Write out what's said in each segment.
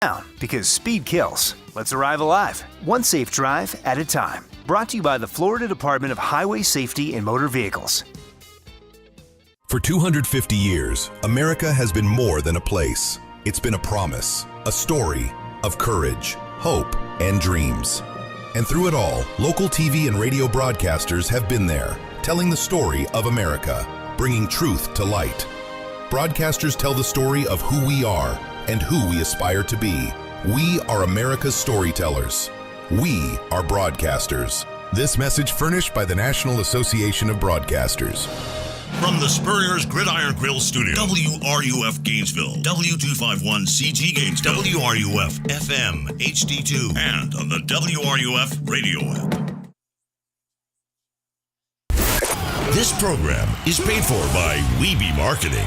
Down because speed kills. Let's arrive alive, one safe drive at a time. Brought to you by the Florida Department of Highway Safety and Motor Vehicles. For 250 years, America has been more than a place. It's been a promise, a story of courage, hope, and dreams. And through it all, local TV and radio broadcasters have been there, telling the story of America, bringing truth to light. Broadcasters tell the story of who we are and who we aspire to be. We are America's storytellers. We are broadcasters. This message furnished by the National Association of Broadcasters. From the Spurrier's Gridiron Grill Studio, WRUF Gainesville, W251CG Gainesville, WRUF FM HD2, and on the WRUF radio app. This program is paid for by Weeby Marketing.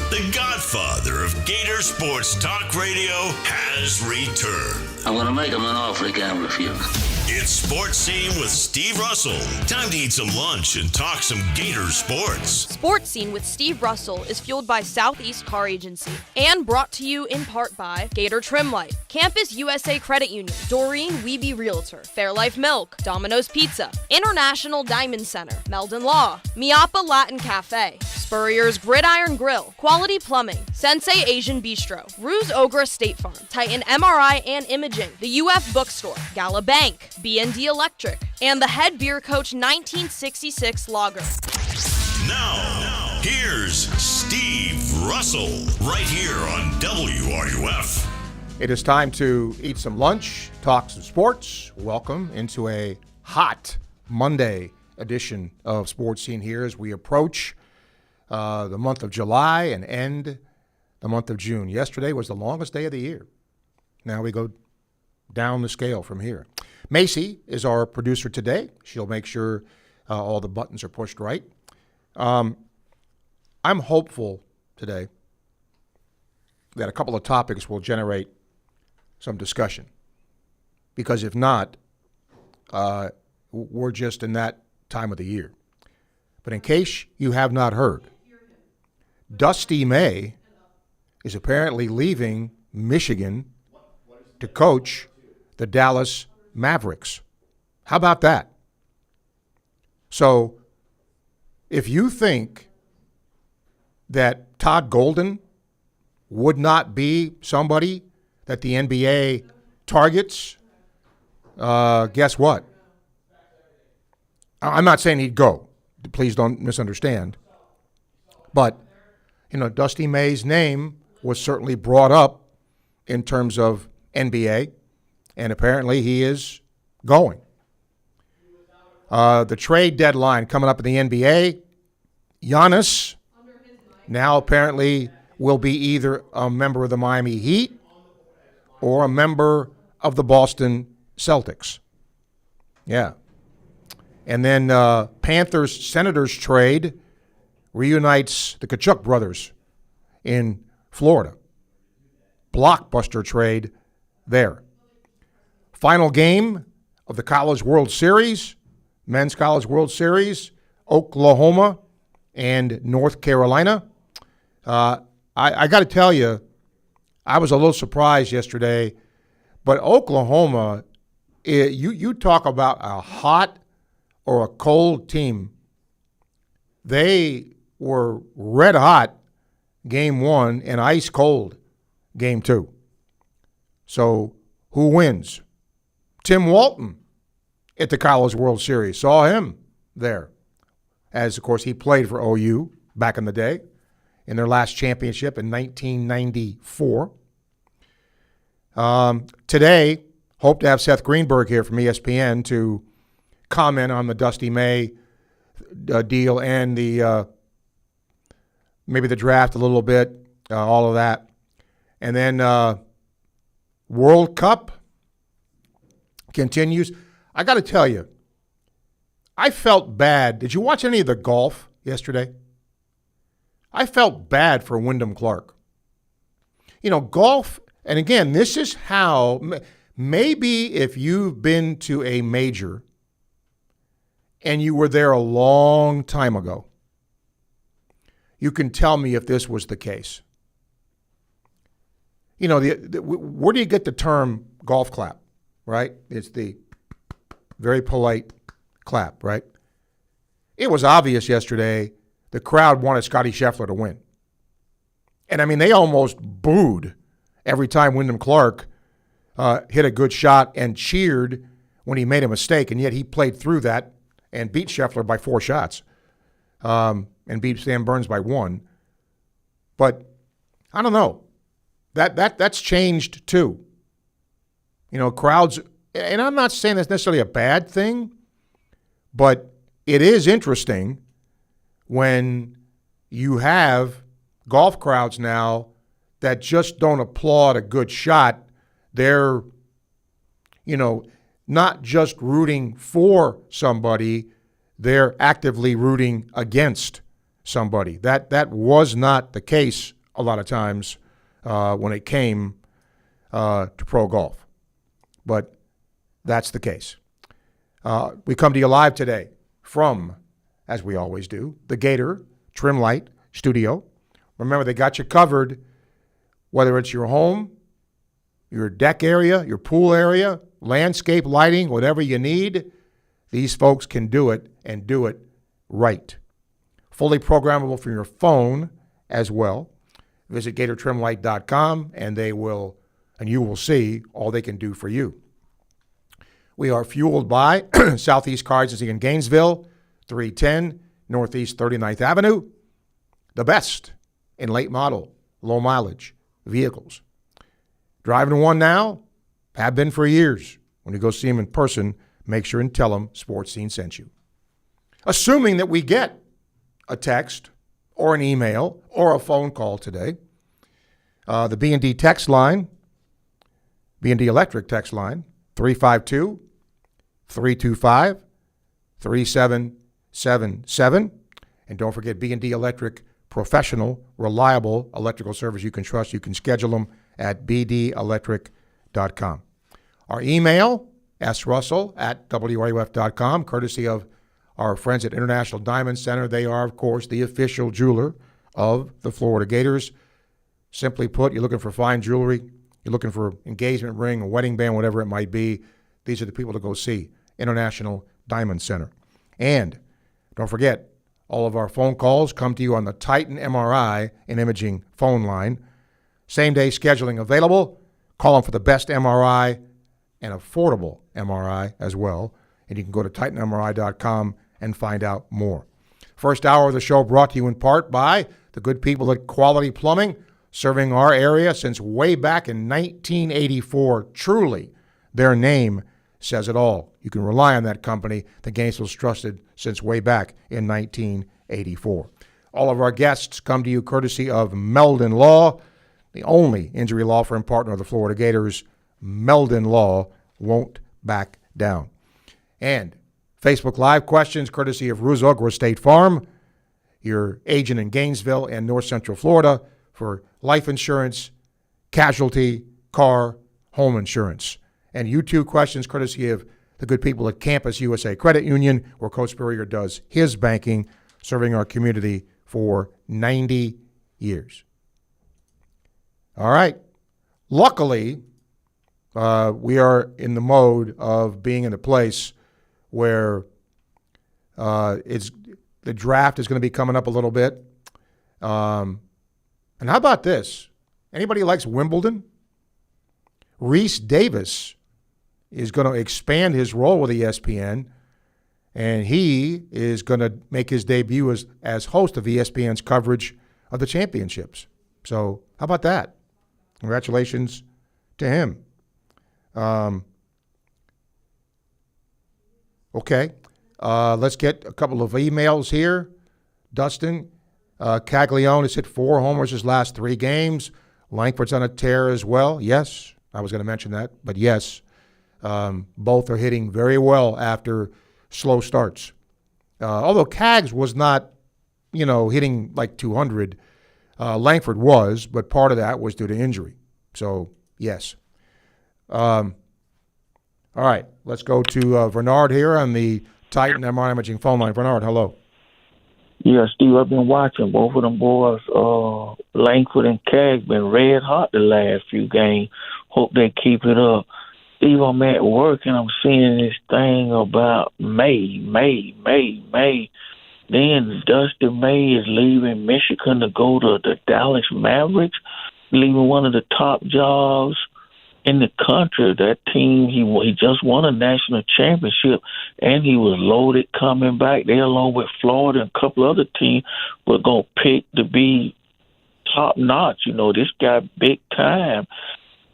The godfather of Gator Sports Talk Radio has returned. I'm going to make him an offer he can't refuse. It's Sports Scene with Steve Russell. Time to eat some lunch and talk some Gator sports. Sports Scene with Steve Russell is fueled by Southeast Car Agency and brought to you in part by Gator Trim Light, Campus USA Credit Union, Doreen Weeby Realtor, Fairlife Milk, Domino's Pizza, International Diamond Center, Meldon Law, Miapa Latin Cafe, Spurrier's Gridiron Grill, Quality Plumbing, Sensei Asian Bistro, Ruse Ogra State Farm, Titan MRI and Imaging, the UF Bookstore, Gala Bank, B&D Electric, and the Head Beer Coach 1966 Lager. Now, here's Steve Russell, right here on WRUF. It is time to eat some lunch, talk some sports. Welcome into a hot Monday edition of Sports Scene here as we approach the month of July and end the month of June. Yesterday was the longest day of the year. Now we go down the scale from here. Macy is our producer today. She'll make sure all the buttons are pushed right. I'm hopeful today that a couple of topics will generate some discussion. Because if not, we're just in that time of the year. But in case you have not heard, Dusty May is apparently leaving Michigan to coach the Dallas Mavericks. How about that? So, if you think that Todd Golden would not be somebody that the NBA targets, guess what? I'm not saying he'd go. Please don't misunderstand. But, Dusty May's name was certainly brought up in terms of NBA, and apparently he is going. The trade deadline coming up in the NBA, Giannis now apparently will be either a member of the Miami Heat or a member of the Boston Celtics. Yeah. And then Panthers-Senators trade reunites the Kachuk brothers in Florida. Blockbuster trade there. Final game of the College World Series, Men's College World Series, Oklahoma and North Carolina. I got to tell you, I was a little surprised yesterday, but Oklahoma, you talk about a hot or a cold team. They were red hot game one and ice cold game two. So who wins? Tim Walton at the College World Series. Saw him there. As, of course, he played for OU back in the day in their last championship in 1994. Today, hope to have Seth Greenberg here from ESPN to comment on the Dusty May deal and the maybe the draft a little bit, all of that. And then World Cup continues. I got to tell you, I felt bad. Did you watch any of the golf yesterday? I felt bad for Wyndham Clark. Golf, and again, this is how, maybe if you've been to a major and you were there a long time ago, you can tell me if this was the case. you know, where do you get the term golf clap, right? It's the very polite clap, right? It was obvious yesterday the crowd wanted Scottie Scheffler to win. And, I mean, they almost booed every time Wyndham Clark hit a good shot and cheered when he made a mistake, and yet he played through that and beat Scheffler by 4 shots and beat Sam Burns by 1. But I don't know. That's changed too. You know, crowds, and I'm not saying that's necessarily a bad thing, but it is interesting when you have golf crowds now that just don't applaud a good shot. They're, you know, not just rooting for somebody, they're actively rooting against somebody. That was not the case a lot of times when it came to pro golf. But that's the case. We come to you live today from, as we always do, the Gator Trim Light Studio. Remember, they got you covered, whether it's your home, your deck area, your pool area, landscape lighting, whatever you need. These folks can do it and do it right. Fully programmable from your phone as well. Visit GatorTrimLight.com and you will see all they can do for you. We are fueled by Southeast Car Agency in Gainesville, 310 Northeast 39th Avenue. The best in late model, low mileage vehicles. Driving one now, have been for years. When you go see them in person, make sure and tell them Sports Scene sent you. Assuming that we get a text or an email or a phone call today, the B&D text line, B&D Electric text line, 352-325-3777. And don't forget B&D Electric, professional, reliable electrical service you can trust. You can schedule them at bdelectric.com. Our email, srussell@wruf.com, courtesy of our friends at International Diamond Center. They are, of course, the official jeweler of the Florida Gators. Simply put, you're looking for fine jewelry, you're looking for engagement ring, a wedding band, whatever it might be, these are the people to go see, International Diamond Center. And don't forget, all of our phone calls come to you on the Titan MRI and Imaging phone line. Same-day scheduling available. Call them for the best MRI and affordable MRI as well. And you can go to TitanMRI.com and find out more. First hour of the show brought to you in part by the good people at Quality Plumbing, serving our area since way back in 1984. Truly, their name says it all. You can rely on that company that Gainesville's trusted since way back in 1984. All of our guests come to you courtesy of Meldon Law, the only injury law firm partner of the Florida Gators. Meldon Law won't back down. And Facebook Live questions courtesy of Ruzogro State Farm, your agent in Gainesville and North Central Florida for life insurance, casualty, car, home insurance. And YouTube questions courtesy of the good people at Campus USA Credit Union, where Coach Spurrier does his banking, serving our community for 90 years. All right. Luckily, we are in the mode of being in a place where the draft is going to be coming up a little bit. And how about this? Anybody who likes Wimbledon? Reese Davis is going to expand his role with ESPN, and he is going to make his debut as host of ESPN's coverage of the championships. So how about that? Congratulations to him. Okay. Let's get a couple of emails here. Dustin Caglione has hit 4 homers his last 3 games. Langford's on a tear as well. Yes, I was going to mention that, but yes, both are hitting very well after slow starts. Although Cags was not, hitting like 200, Langford was, but part of that was due to injury. So, yes. All right, let's go to Bernard here on the Titan MRI Imaging phone line. Bernard, hello. Yeah, Steve, I've been watching both of them boys. Langford and Cag been red hot the last few games. Hope they keep it up. Steve, I'm at work and I'm seeing this thing about May. Then Dusty May is leaving Michigan to go to the Dallas Mavericks, leaving one of the top jobs in the country. That team, he just won a national championship, and he was loaded coming back. They, along with Florida and a couple other teams, were going to pick to be top notch. You know, this guy big time.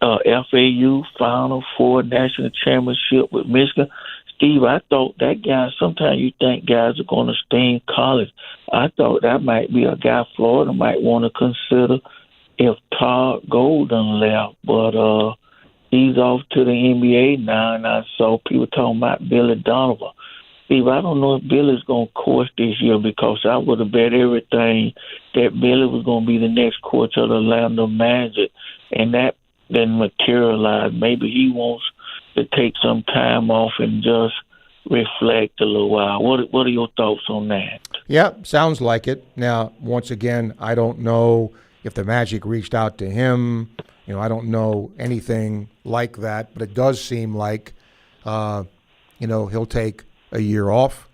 FAU Final Four national championship with Michigan. Steve, I thought that guy, sometimes you think guys are going to stay in college. I thought that might be a guy Florida might want to consider if Todd Golden left. But he's off to the NBA now, and I saw people talking about Billy Donovan. Steve, I don't know if Billy's going to coach this year, because I would have bet everything that Billy was going to be the next coach of the Orlando Magic, and that didn't materialize. Maybe he wants to take some time off and just reflect a little while. What are your thoughts on that? Yeah, sounds like it. Now, once again, I don't know if the Magic reached out to him. You know, I don't know anything like that, but it does seem like, he'll take a year off.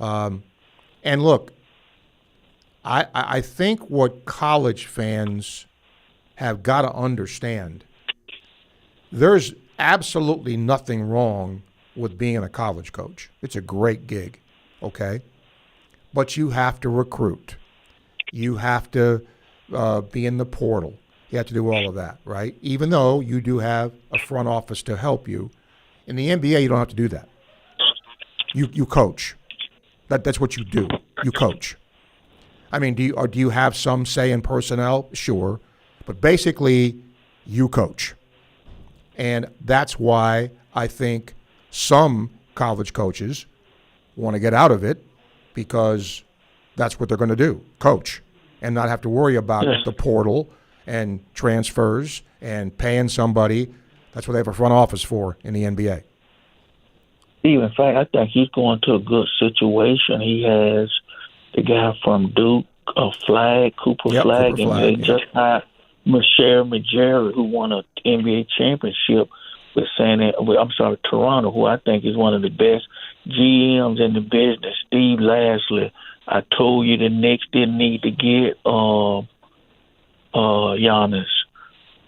And look, I think what college fans have got to understand, there's absolutely nothing wrong with being a college coach. It's a great gig, okay? But you have to recruit. You have to be in the portal. You have to do all of that, right? Even though you do have a front office to help you. In the NBA, you don't have to do that. You coach. That's what you do. You coach. I mean, do you have some say in personnel? Sure. But basically, you coach. And that's why I think some college coaches want to get out of it, because that's what they're going to do, coach, and not have to worry about the portal and transfers and paying somebody. That's what they have a front office for in the NBA. Steve, in fact, I think he's going to a good situation. He has the guy from Duke, Cooper Flag, and they just hired Michelle Majeri, who won an NBA championship with Toronto, who I think is one of the best GMs in the business. Steve, lastly, I told you the Knicks didn't need to get Giannis.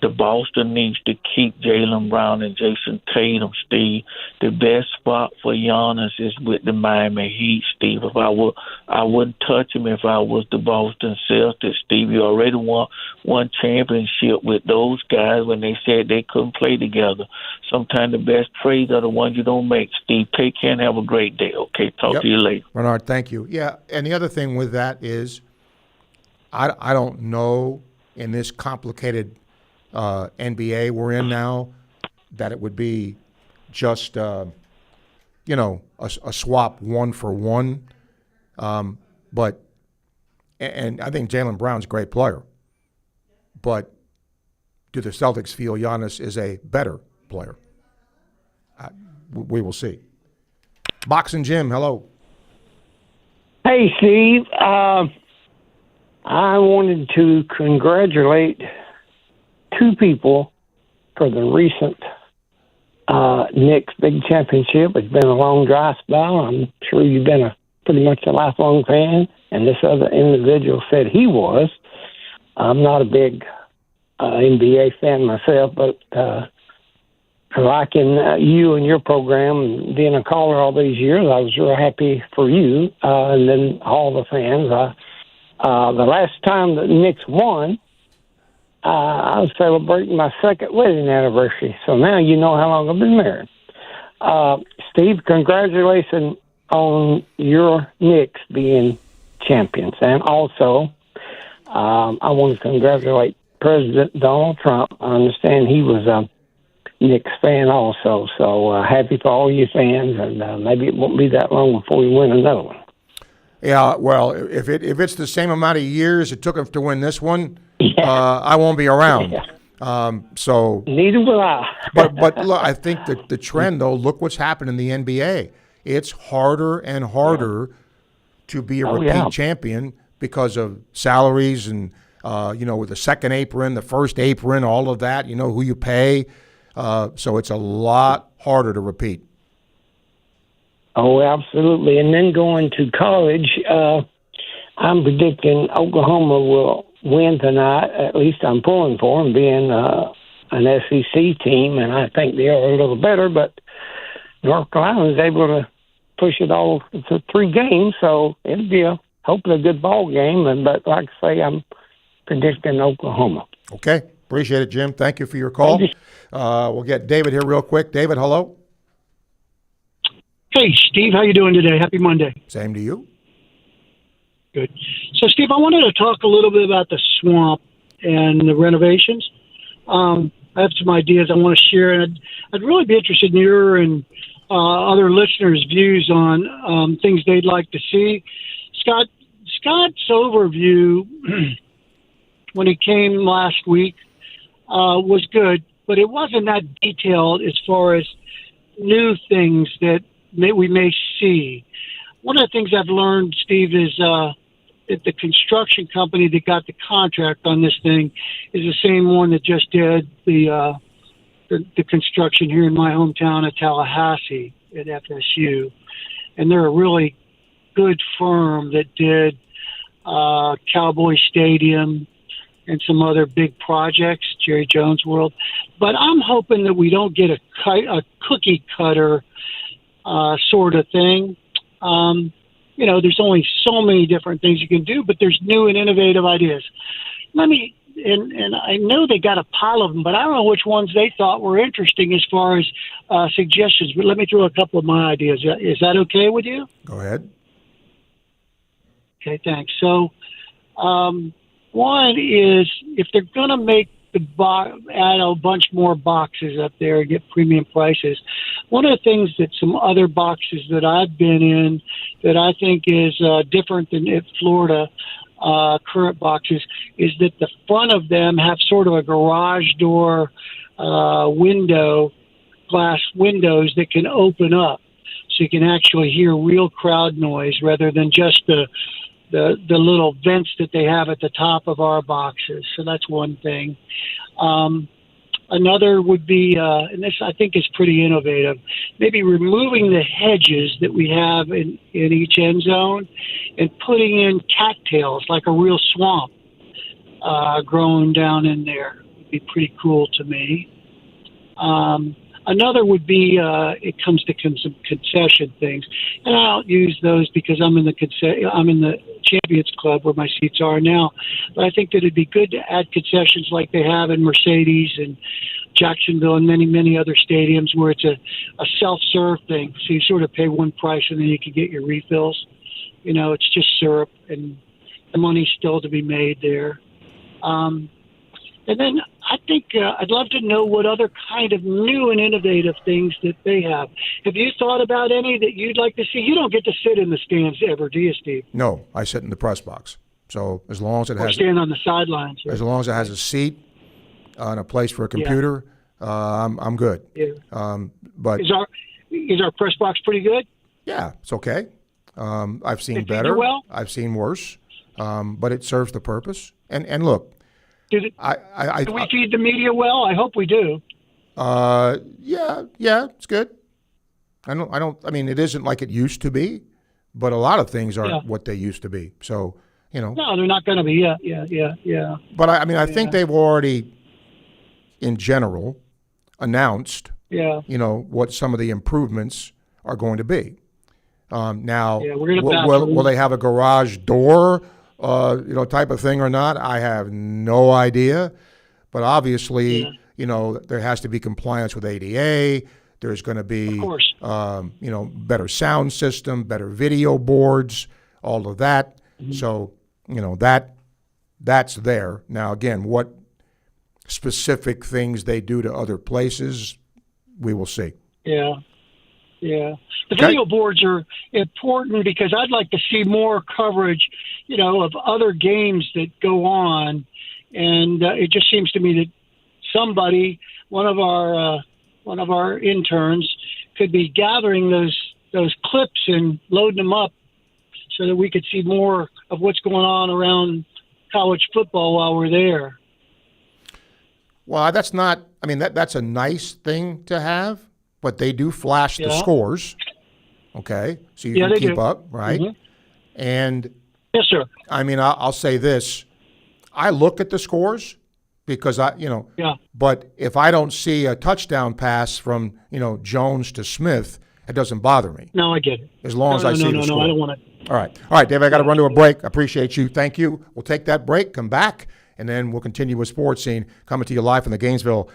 The Boston needs to keep Jaylen Brown and Jason Tatum, Steve. The best spot for Giannis is with the Miami Heat, Steve. I wouldn't touch him if I was the Boston Celtics, Steve. You already won one championship with those guys when they said they couldn't play together. Sometimes the best trades are the ones you don't make, Steve. Take care and have a great day. Okay, talk to you later. Bernard, thank you. Yeah, and the other thing with that is I don't know in this complicated NBA we're in now that it would be just a swap 1-for-1, but I think Jaylen Brown's a great player, but do the Celtics feel Giannis is a better player? We will see. Boxing Jim, hello. Hey, Steve. I wanted to congratulate two people for the recent Knicks big championship. It's been a long dry spell. I'm sure you've been pretty much a lifelong fan, and this other individual said he was. I'm not a big NBA fan myself, but liking you and your program and being a caller all these years, I was real happy for you and then all the fans. The last time the Knicks won, I was celebrating my second wedding anniversary, so now you know how long I've been married. Steve, congratulations on your Knicks being champions. And also, I want to congratulate President Donald Trump. I understand he was a Knicks fan also, so happy for all you fans, and maybe it won't be that long before you win another one. Yeah, well, if it's the same amount of years it took him to win this one, I won't be around. So neither will I. but look, I think that the trend, though, look what's happened in the NBA. It's harder and harder to be a repeat champion because of salaries and, with the second apron, the first apron, all of that, who you pay. So it's a lot harder to repeat. Oh, absolutely. And then going to college, I'm predicting Oklahoma will win tonight. At least I'm pulling for them, being an SEC team, and I think they are a little better. But North Carolina is able to push it all to 3 games, so it'll be hopefully a good ball game. But like I say, I'm predicting Oklahoma. Okay. Appreciate it, Jim. Thank you for your call. We'll get David here real quick. David, hello. Hey, Steve. How you doing today? Happy Monday. Same to you. Good. So, Steve, I wanted to talk a little bit about the swamp and the renovations. I have some ideas I want to share, and I'd really be interested in your and other listeners' views on things they'd like to see. Scott's overview when he came last week was good, but it wasn't that detailed as far as new things that we may see. One of the things I've learned, Steve, is that the construction company that got the contract on this thing is the same one that just did the construction here in my hometown of Tallahassee at FSU. And they're a really good firm that did Cowboy Stadium and some other big projects, Jerry Jones World. But I'm hoping that we don't get a cookie cutter sort of thing. There's only so many different things you can do, but there's new and innovative ideas. And I know they got a pile of them, but I don't know which ones they thought were interesting as far as suggestions. But let me throw a couple of my ideas. Is that okay with you? Go ahead. Okay, thanks. So one is if they're going to make add a bunch more boxes up there and get premium prices. One of the things that some other boxes that I've been in that I think is different than at Florida current boxes is that the front of them have sort of a garage door glass windows that can open up so you can actually hear real crowd noise rather than just the little vents that they have at the top of our boxes. So that's one thing. Another would be, and this I think is pretty innovative, maybe removing the hedges that we have in each end zone and putting in cattails like a real swamp growing down in there. Would be pretty cool to me. Another would be it comes to some concession things, and I don't use those because I'm in the Champions Club where my seats are now. But I think that it'd be good to add concessions like they have in Mercedes and Jacksonville and many, many other stadiums where it's a self-serve thing. So you sort of pay one price and then you can get your refills. It's just syrup and the money's still to be made there. And then I think I'd love to know what other kind of new and innovative things that they have. Have you thought about any that you'd like to see? You don't get to sit in the stands ever, do you, Steve? No, I sit in the press box. So as long as it has stand on the sidelines. Right? As long as it has a seat and a place for a computer, I'm good. Yeah. But is our press box pretty good? Yeah, it's okay. I've seen It better. well? I've seen worse. But it serves the purpose. And look. Do we feed the media well? I hope we do. Yeah, it's good. I mean, it isn't like it used to be, but a lot of things aren't what they used to be. So, No, they're not going to be. Yeah. But I think they've already, in general, announced, what some of the improvements are going to be. Now, will they have a garage door? Type of thing or not, I have no idea. But obviously, there has to be compliance with ADA. There's going to be, of course. Better sound system, better video boards, all of that. Mm-hmm. So, that's there. Now, again, what specific things they do to other places, we will see. Yeah. The video boards are important because I'd like to see more coverage, of other games that go on, and it just seems to me that somebody, one of our interns, could be gathering those clips and loading them up so that we could see more of what's going on around college football while we're there. Well, that's not – I mean, that's a nice thing to have, but they do flash the scores, okay? So you can keep up, right? Mm-hmm. And – yes, sir. I mean, I'll say this. I look at the scores because but if I don't see a touchdown pass from, Jones to Smith, it doesn't bother me. No, I get it. As long as I see the score. No, I don't want to. All right, Dave, I got to run to a break. I appreciate you. Thank you. We'll take that break, come back, and then we'll continue with Sports Scene, coming to you live from the Gainesville,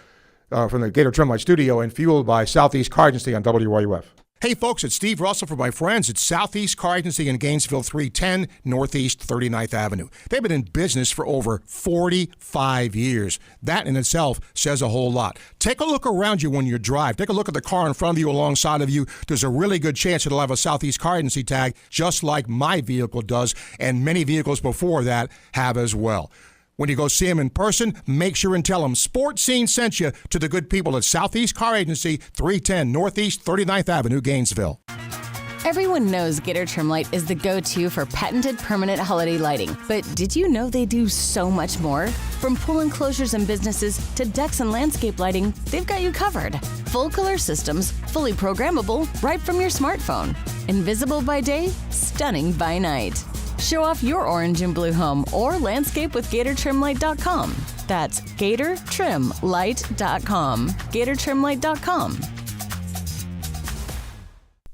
from the Gator Trim Light Studio, and fueled by Southeast Car Agency on WRUF. Hey, folks, it's Steve Russell for my friends at Southeast Car Agency in Gainesville, 310 Northeast 39th Avenue. They've been in business for over 45 years. That in itself says a whole lot. Take a look around you when you drive. Take a look at the car in front of you, alongside of you. There's a really good chance it'll have a Southeast Car Agency tag, just like my vehicle does, and many vehicles before that have as well. When you go see them in person, make sure and tell them Sports Scene sent you to the good people at Southeast Car Agency, 310 Northeast 39th Avenue, Gainesville. Everyone knows Gator Trim Light is the go-to for patented permanent holiday lighting. But did you know they do so much more? From pool enclosures and businesses to decks and landscape lighting, they've got you covered. Full color systems, fully programmable, right from your smartphone. Invisible by day, stunning by night. Show off your orange and blue home or landscape with GatorTrimLight.com. That's GatorTrimLight.com. GatorTrimLight.com.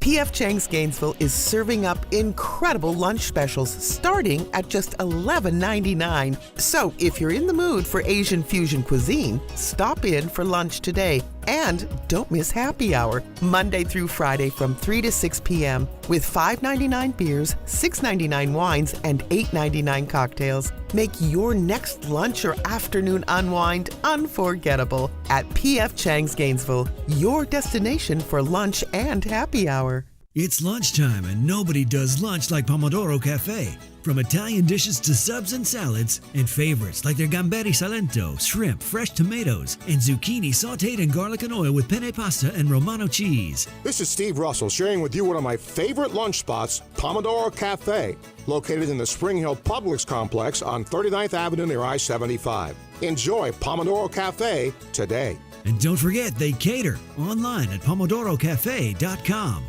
P.F. Chang's Gainesville is serving up incredible lunch specials starting at just $11.99. So if you're in the mood for Asian fusion cuisine, stop in for lunch today. And don't miss happy hour, Monday through Friday from 3 to 6 p.m. with $5.99 beers, $6.99 wines, and $8.99 cocktails. Make your next lunch or afternoon unwind unforgettable at P.F. Chang's Gainesville, your destination for lunch and happy hour. It's lunchtime and nobody does lunch like Pomodoro Cafe. From Italian dishes to subs and salads, and favorites like their gamberi salento, shrimp, fresh tomatoes, and zucchini sautéed in garlic and oil with penne pasta and Romano cheese. This is Steve Russell sharing with you one of my favorite lunch spots, Pomodoro Cafe, located in the Spring Hill Publix complex on 39th Avenue near I-75. Enjoy Pomodoro Cafe today. And don't forget, they cater online at pomodorocafe.com.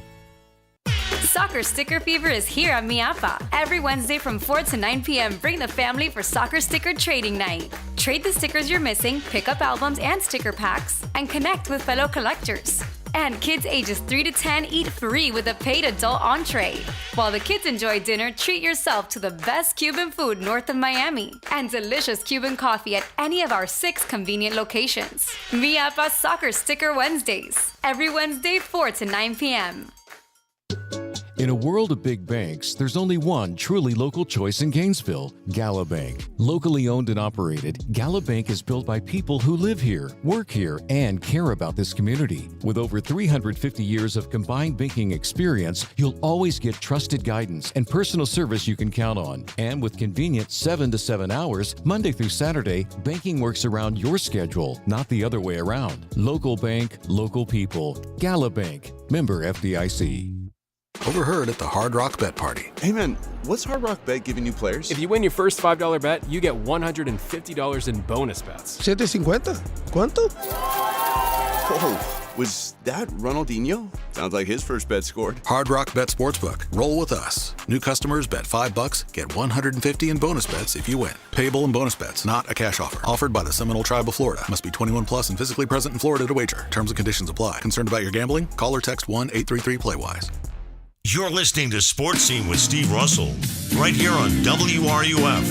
Soccer Sticker Fever is here at Miapa. Every Wednesday from 4 to 9 p.m., bring the family for Soccer Sticker Trading Night. Trade the stickers you're missing, pick up albums and sticker packs, and connect with fellow collectors. And kids ages 3 to 10 eat free with a paid adult entree. While the kids enjoy dinner, treat yourself to the best Cuban food north of Miami and delicious Cuban coffee at any of our 6 convenient locations. Miapa Soccer Sticker Wednesdays. Every Wednesday, 4 to 9 p.m. In a world of big banks, there's only one truly local choice in Gainesville, Gala Bank. Locally owned and operated, Gala Bank is built by people who live here, work here, and care about this community. With over 350 years of combined banking experience, you'll always get trusted guidance and personal service you can count on. And with convenient 7 to 7 hours, Monday through Saturday, banking works around your schedule, not the other way around. Local bank, local people. Gala Bank, member FDIC. Overheard at the Hard Rock Bet Party. Hey man, what's Hard Rock Bet giving new players? If you win your first $5 bet, you get $150 in bonus bets. $750? ¿Cuánto? Whoa, was that Ronaldinho? Sounds like his first bet scored. Hard Rock Bet Sportsbook. Roll with us. New customers bet $5, get $150 in bonus bets if you win. Payable in bonus bets, not a cash offer. Offered by the Seminole Tribe of Florida. Must be 21 plus and physically present in Florida to wager. Terms and conditions apply. Concerned about your gambling? Call or text 1-833-PLAY-WISE. You're listening to Sports Scene with Steve Russell, right here on WRUF,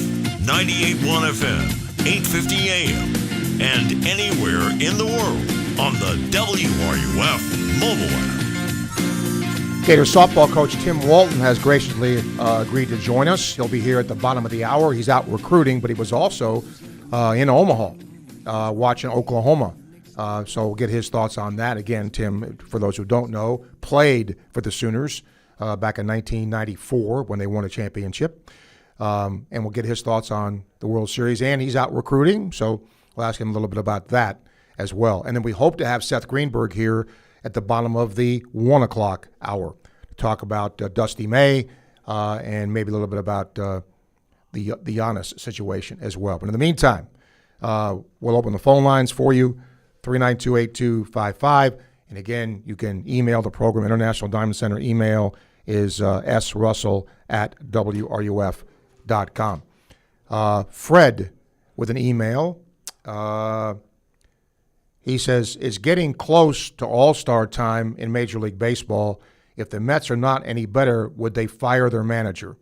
98.1 FM, 850 AM, and anywhere in the world on the WRUF mobile app. Gator softball coach Tim Walton has graciously agreed to join us. He'll be here at the bottom of the hour. He's out recruiting, but he was also in Omaha watching Oklahoma. So we'll get his thoughts on that. Again, Tim, for those who don't know, played for the Sooners back in 1994 when they won a championship. And we'll get his thoughts on the World Series. And he's out recruiting, so we'll ask him a little bit about that as well. And then we hope to have Seth Greenberg here at the bottom of the 1 o'clock hour to talk about Dusty May, and maybe a little bit about the Giannis situation as well. But in the meantime, we'll open the phone lines for you, 392-8255. And again, you can email the program. International Diamond Center email is srussell@wruf.com. Fred with an email. He says, it's getting close to All-Star time in Major League Baseball. If the Mets are not any better, would they fire their manager?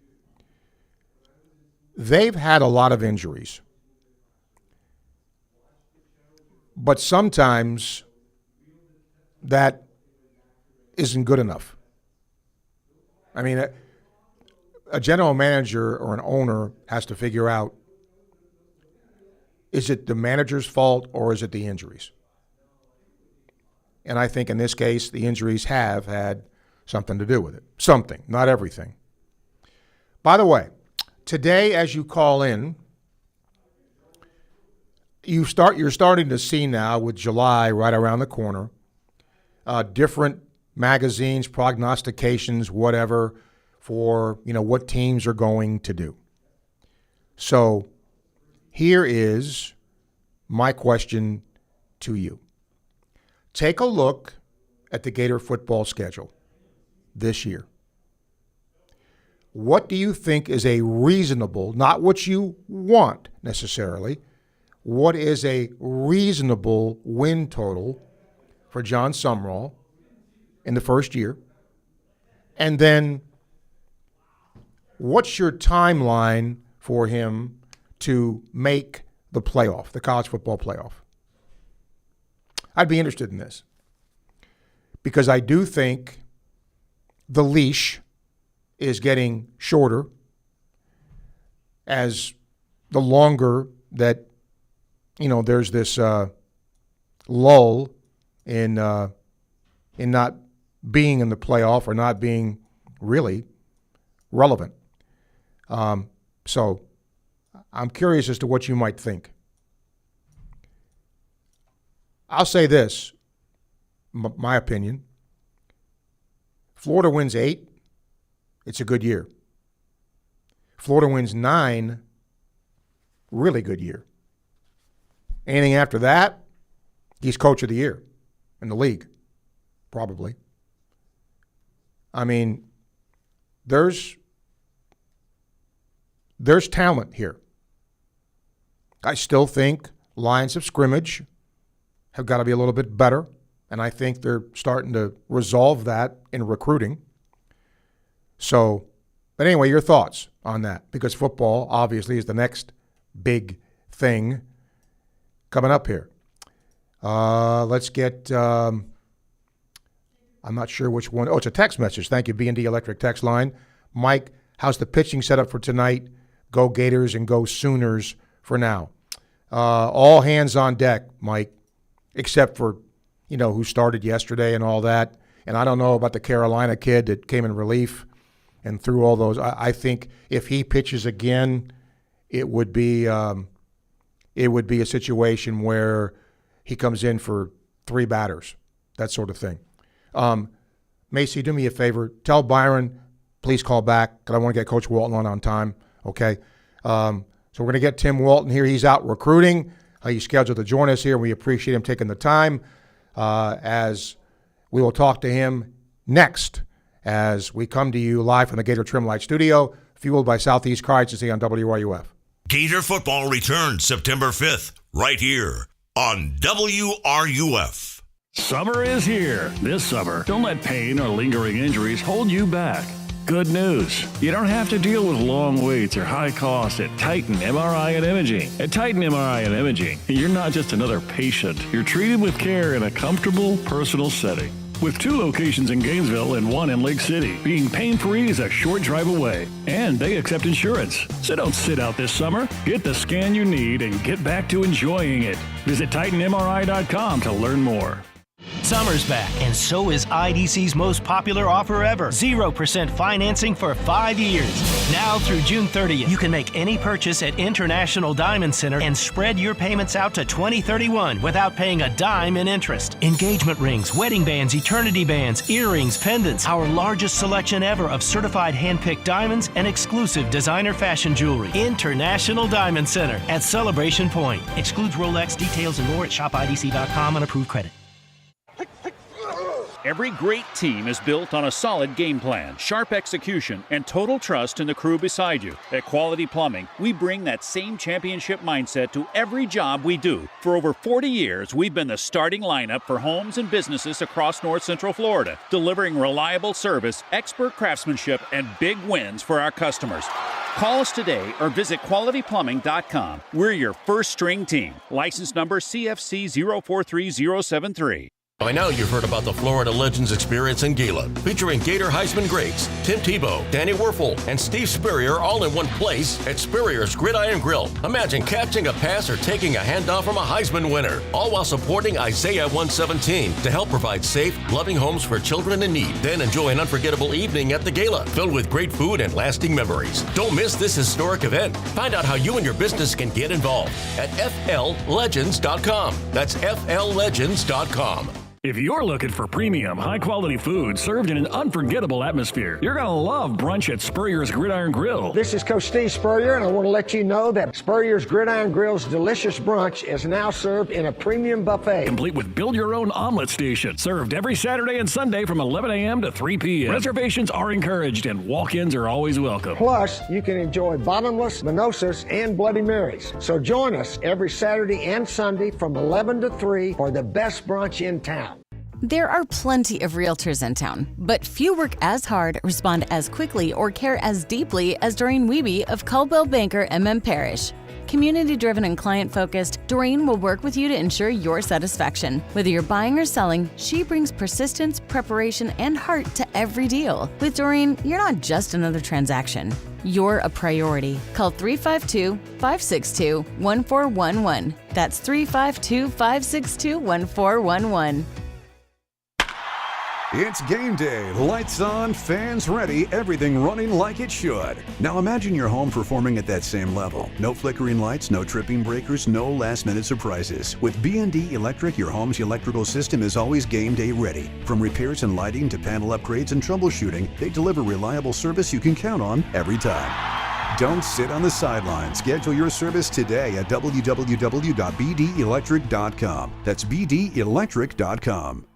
They've had a lot of injuries. But sometimes that isn't good enough. I mean, a general manager or an owner has to figure out, is it the manager's fault or is it the injuries? And I think in this case, the injuries have had something to do with it. Something, not everything. By the way, today as you call in, you're starting to see now with July right around the corner, different magazines, prognostications, whatever, for what teams are going to do. So here is my question to you. Take a look at the Gator football schedule this year. What do you think is a reasonable, not what you want necessarily, what is a reasonable win total for John Sumrall in the first year? And then what's your timeline for him to make the playoff, the college football playoff? I'd be interested in this because I do think the leash is getting shorter as the longer that, there's this lull in not being in the playoff or not being really relevant. So I'm curious as to what you might think. I'll say this, my opinion. Florida wins 8, it's a good year. Florida wins 9, really good year. Anything after that, he's coach of the year in the league, probably. I mean, there's talent here. I still think lines of scrimmage have got to be a little bit better, and I think they're starting to resolve that in recruiting. So, but anyway, your thoughts on that, because football obviously is the next big thing coming up here. Let's get, I'm not sure which one. Oh, it's a text message. Thank you, B&D Electric text line. Mike, how's the pitching set up for tonight? Go Gators and go Sooners for now. All hands on deck, Mike, except for, who started yesterday and all that. And I don't know about the Carolina kid that came in relief and threw all those. I think if he pitches again, it would be a situation where he comes in for 3 batters, that sort of thing. Macy, do me a favor. Tell Byron, please call back because I want to get Coach Walton on time, okay? So we're going to get Tim Walton here. He's out recruiting. He's scheduled to join us here. We appreciate him taking the time as we will talk to him next as we come to you live from the Gator Trim Light Studio, fueled by Southeast Car Agency on WRUF. Gator football returns September 5th, right here on WRUF. Summer is here. This summer, don't let pain or lingering injuries hold you back. Good news. You don't have to deal with long waits or high costs at Titan MRI and Imaging. At Titan MRI and Imaging, you're not just another patient. You're treated with care in a comfortable, personal setting. With 2 locations in Gainesville and 1 in Lake City, being pain-free is a short drive away. And they accept insurance. So don't sit out this summer. Get the scan you need and get back to enjoying it. Visit TitanMRI.com to learn more. Summer's back, and so is IDC's most popular offer ever, 0% financing for 5 years. Now through June 30th, you can make any purchase at International Diamond Center and spread your payments out to 2031 without paying a dime in interest. Engagement rings, wedding bands, eternity bands, earrings, pendants, our largest selection ever of certified hand-picked diamonds and exclusive designer fashion jewelry. International Diamond Center at Celebration Point. Excludes Rolex. Details and more at shopidc.com on approved credit. Every great team is built on a solid game plan, sharp execution, and total trust in the crew beside you. At Quality Plumbing, we bring that same championship mindset to every job we do. For over 40 years, we've been the starting lineup for homes and businesses across North Central Florida, delivering reliable service, expert craftsmanship, and big wins for our customers. Call us today or visit qualityplumbing.com. We're your first string team. License number CFC 043073. By now, you've heard about the Florida Legends Experience in Gila, featuring Gator Heisman greats Tim Tebow, Danny Werfel, and Steve Spurrier all in one place at Spurrier's Gridiron Grill. Imagine catching a pass or taking a handoff from a Heisman winner, all while supporting Isaiah 117 to help provide safe, loving homes for children in need. Then enjoy an unforgettable evening at the Gala, filled with great food and lasting memories. Don't miss this historic event. Find out how you and your business can get involved at fllegends.com. That's fllegends.com. If you're looking for premium, high-quality food served in an unforgettable atmosphere, you're going to love brunch at Spurrier's Gridiron Grill. This is Coach Steve Spurrier, and I want to let you know that Spurrier's Gridiron Grill's delicious brunch is now served in a premium buffet. Complete with build-your-own omelet station, served every Saturday and Sunday from 11 a.m. to 3 p.m. Reservations are encouraged, and walk-ins are always welcome. Plus, you can enjoy bottomless, mimosas, and Bloody Marys. So join us every Saturday and Sunday from 11 to 3 for the best brunch in town. There are plenty of realtors in town, but few work as hard, respond as quickly, or care as deeply as Doreen Wiebe of Caldwell Banker MM Parish. Community-driven and client-focused, Doreen will work with you to ensure your satisfaction. Whether you're buying or selling, she brings persistence, preparation, and heart to every deal. With Doreen, you're not just another transaction. You're a priority. Call 352-562-1411. That's 352-562-1411. It's game day. Lights on, fans ready, everything running like it should. Now imagine your home performing at that same level. No flickering lights, no tripping breakers, no last-minute surprises. With B&D Electric, your home's electrical system is always game day ready. From repairs and lighting to panel upgrades and troubleshooting, they deliver reliable service you can count on every time. Don't sit on the sidelines. Schedule your service today at www.bdelectric.com. That's bdelectric.com.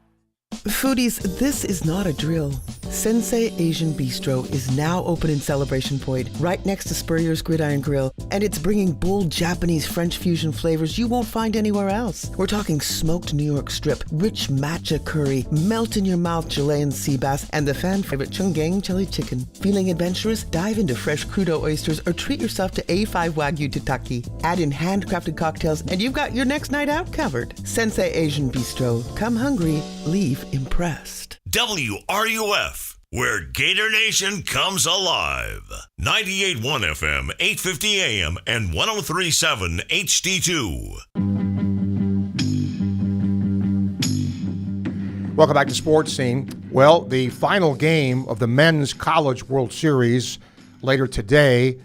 Foodies, this is not a drill. Sensei Asian Bistro is now open in Celebration Point, right next to Spurrier's Gridiron Grill, and it's bringing bold Japanese French fusion flavors you won't find anywhere else. We're talking smoked New York strip, rich matcha curry, melt-in-your-mouth Chilean sea bass, and the fan-favorite Chunggang chili chicken. Feeling adventurous? Dive into fresh crudo oysters or treat yourself to A5 Wagyu tataki. Add in handcrafted cocktails, and you've got your next night out covered. Sensei Asian Bistro. Come hungry, leave impressed. WRUF, where Gator Nation comes alive. 98.1 FM, 850 AM, and 103.7 HD2. Welcome back to Sports Scene. Well, the final game of the Men's College World Series later today,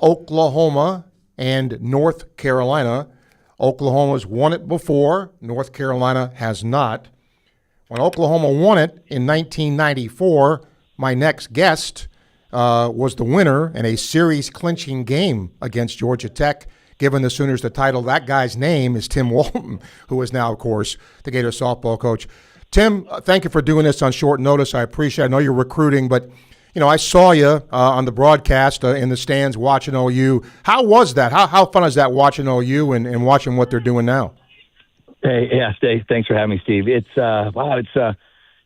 Oklahoma and North Carolina. Oklahoma's won it before. North Carolina has not. When Oklahoma won it in 1994, my next guest was the winner in a series-clinching game against Georgia Tech, giving the Sooners the title. That guy's name is Tim Walton, who is now, of course, the Gator softball coach. Tim, thank you for doing this on short notice. I appreciate it. I know you're recruiting, but you know, I saw you on the broadcast in the stands watching OU. How was that? How fun is that watching OU and watching what they're doing now? Hey, yeah, Steve, thanks for having me, Steve. It's wow,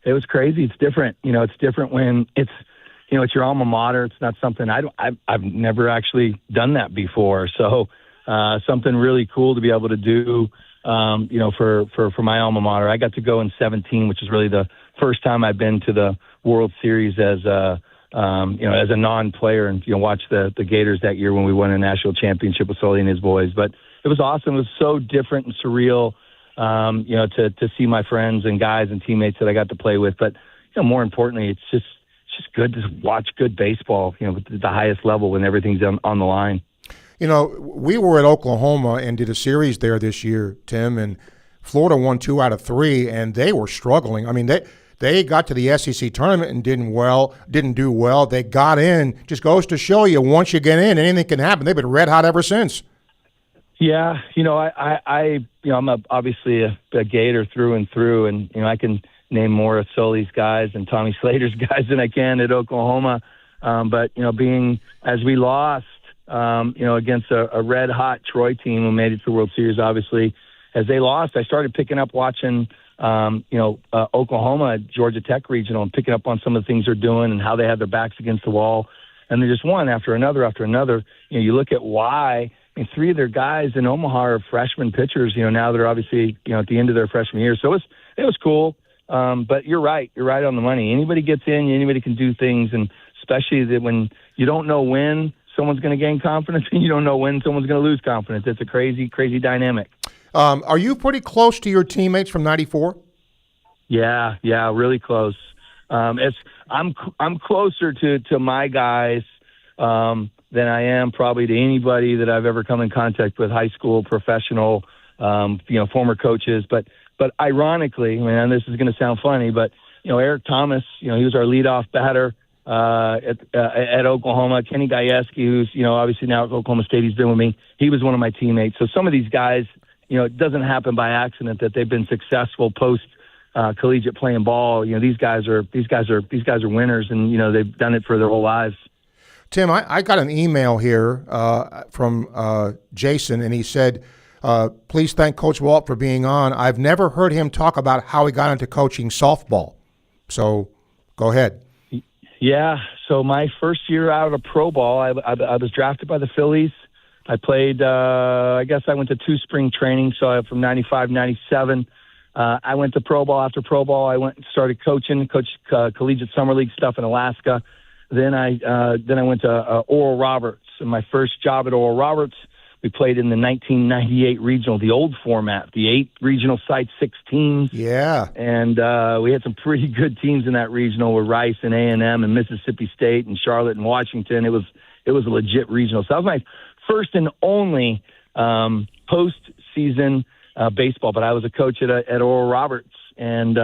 it was crazy. It's different. You know, it's different when it's it's your alma mater. It's not something I've never actually done that before. So something really cool to be able to do. For my alma mater. I got to go in 2017, which is really the first time I've been to the World Series as a non-player, and watch the Gators that year when we won a national championship with Sully and his boys. But it was awesome. It was so different and surreal. to see my friends and guys and teammates that I got to play with. But more importantly, it's just good to watch good baseball, at the highest level when everything's on the line. We were at Oklahoma and did a series there this year, Tim, and Florida won 2 out of 3, and they were struggling. I mean, they got to the SEC tournament and didn't do well. They got in. Just goes to show you, once you get in, anything can happen. They've been red hot ever since. Yeah, I'm obviously a Gator through and through, and I can name more of Sully's guys and Tommy Slater's guys than I can at Oklahoma. But being as we lost, against a red hot Troy team who made it to the World Series, obviously, as they lost, I started picking up watching, Oklahoma, Georgia Tech Regional, and picking up on some of the things they're doing and how they have their backs against the wall, and they just one after another after another. You look at why. 3 of their guys in Omaha are freshman pitchers. Now they're obviously at the end of their freshman year, so it was cool. But you're right on the money. Anybody gets in, anybody can do things, and especially that when you don't know when someone's going to gain confidence and you don't know when someone's going to lose confidence. It's a crazy, crazy dynamic. Are you pretty close to your teammates from '94? Yeah, really close. I'm closer to my guys than I am probably to anybody that I've ever come in contact with, high school, professional, former coaches. But ironically, man, this is going to sound funny, but Eric Thomas, he was our leadoff batter at Oklahoma. Kenny Gajewski, who's obviously now at Oklahoma State, he's been with me. He was one of my teammates. So some of these guys, it doesn't happen by accident that they've been successful post collegiate playing ball. These guys are winners, and they've done it for their whole lives. Tim, I got an email here from Jason, and he said, please thank Coach Walt for being on. I've never heard him talk about how he got into coaching softball. So go ahead. Yeah, so my first year out of pro ball, I was drafted by the Phillies. I played, I went to 2 spring trainings, so from 95, 97. I went to pro ball. After pro ball, I went and started coaching, collegiate summer league stuff in Alaska. Then I went to Oral Roberts. And my first job at Oral Roberts, we played in the 1998 regional, the old format, the 8 regional sites, 6 teams. Yeah. And we had some pretty good teams in that regional with Rice and A&M and Mississippi State and Charlotte and Washington. It was a legit regional. So that was my first and only postseason baseball. But I was a coach at Oral Roberts, and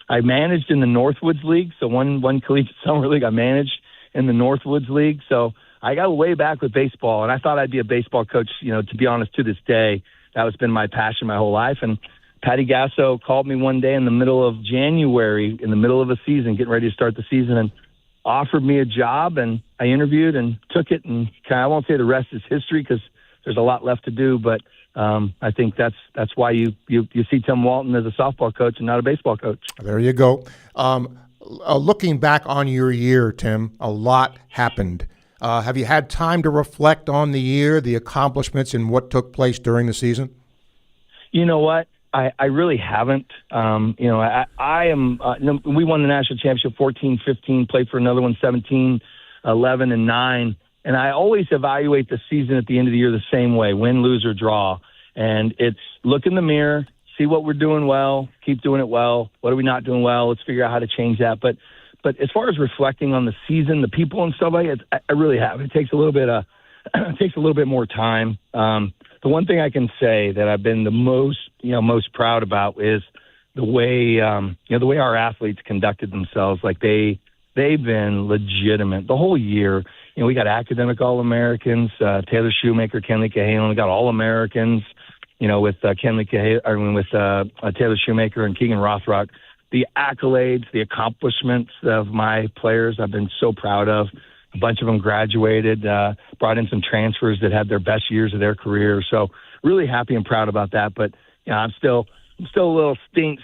I managed in the Northwoods League. So one collegiate summer league I managed in the Northwoods League. So I got way back with baseball, and I thought I'd be a baseball coach, to be honest, to this day. That's been my passion my whole life. And Patty Gasso called me one day in the middle of January, in the middle of a season, getting ready to start the season, and offered me a job, and I interviewed and took it. And I won't say the rest is history because there's a lot left to do, but I think that's why you see Tim Walton as a softball coach and not a baseball coach. There you go. Looking back on your year, Tim, a lot happened. Have you had time to reflect on the year, the accomplishments, and what took place during the season? You know what? I really haven't. I am. We won the national championship 14-15, played for another one 17, 11, and 9. And I always evaluate the season at the end of the year the same way, win, lose, or draw. And it's look in the mirror, see what we're doing well, keep doing it well. What are we not doing well? Let's figure out how to change that. But as far as reflecting on the season, the people and stuff like it, I really have. It takes a little bit more time. The one thing I can say that I've been the most proud about is the way our athletes conducted themselves. Like they've been legitimate the whole year. We got academic All-Americans, Taylor Shoemaker, Kenley Cahalan. We got All-Americans, with Kenley Cahalan, with Taylor Shoemaker and Keegan Rothrock. The accolades, the accomplishments of my players, I've been so proud of. A bunch of them graduated, brought in some transfers that had their best years of their career. So really happy and proud about that. But I'm still a little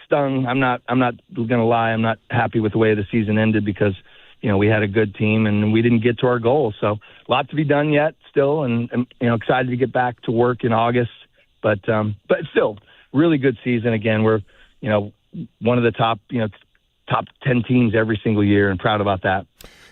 stung. I'm not going to lie. I'm not happy with the way the season ended because we had a good team and we didn't get to our goal. So a lot to be done yet still, and excited to get back to work in August. But still, really good season. Again, we're one of the top top 10 teams every single year, and proud about that.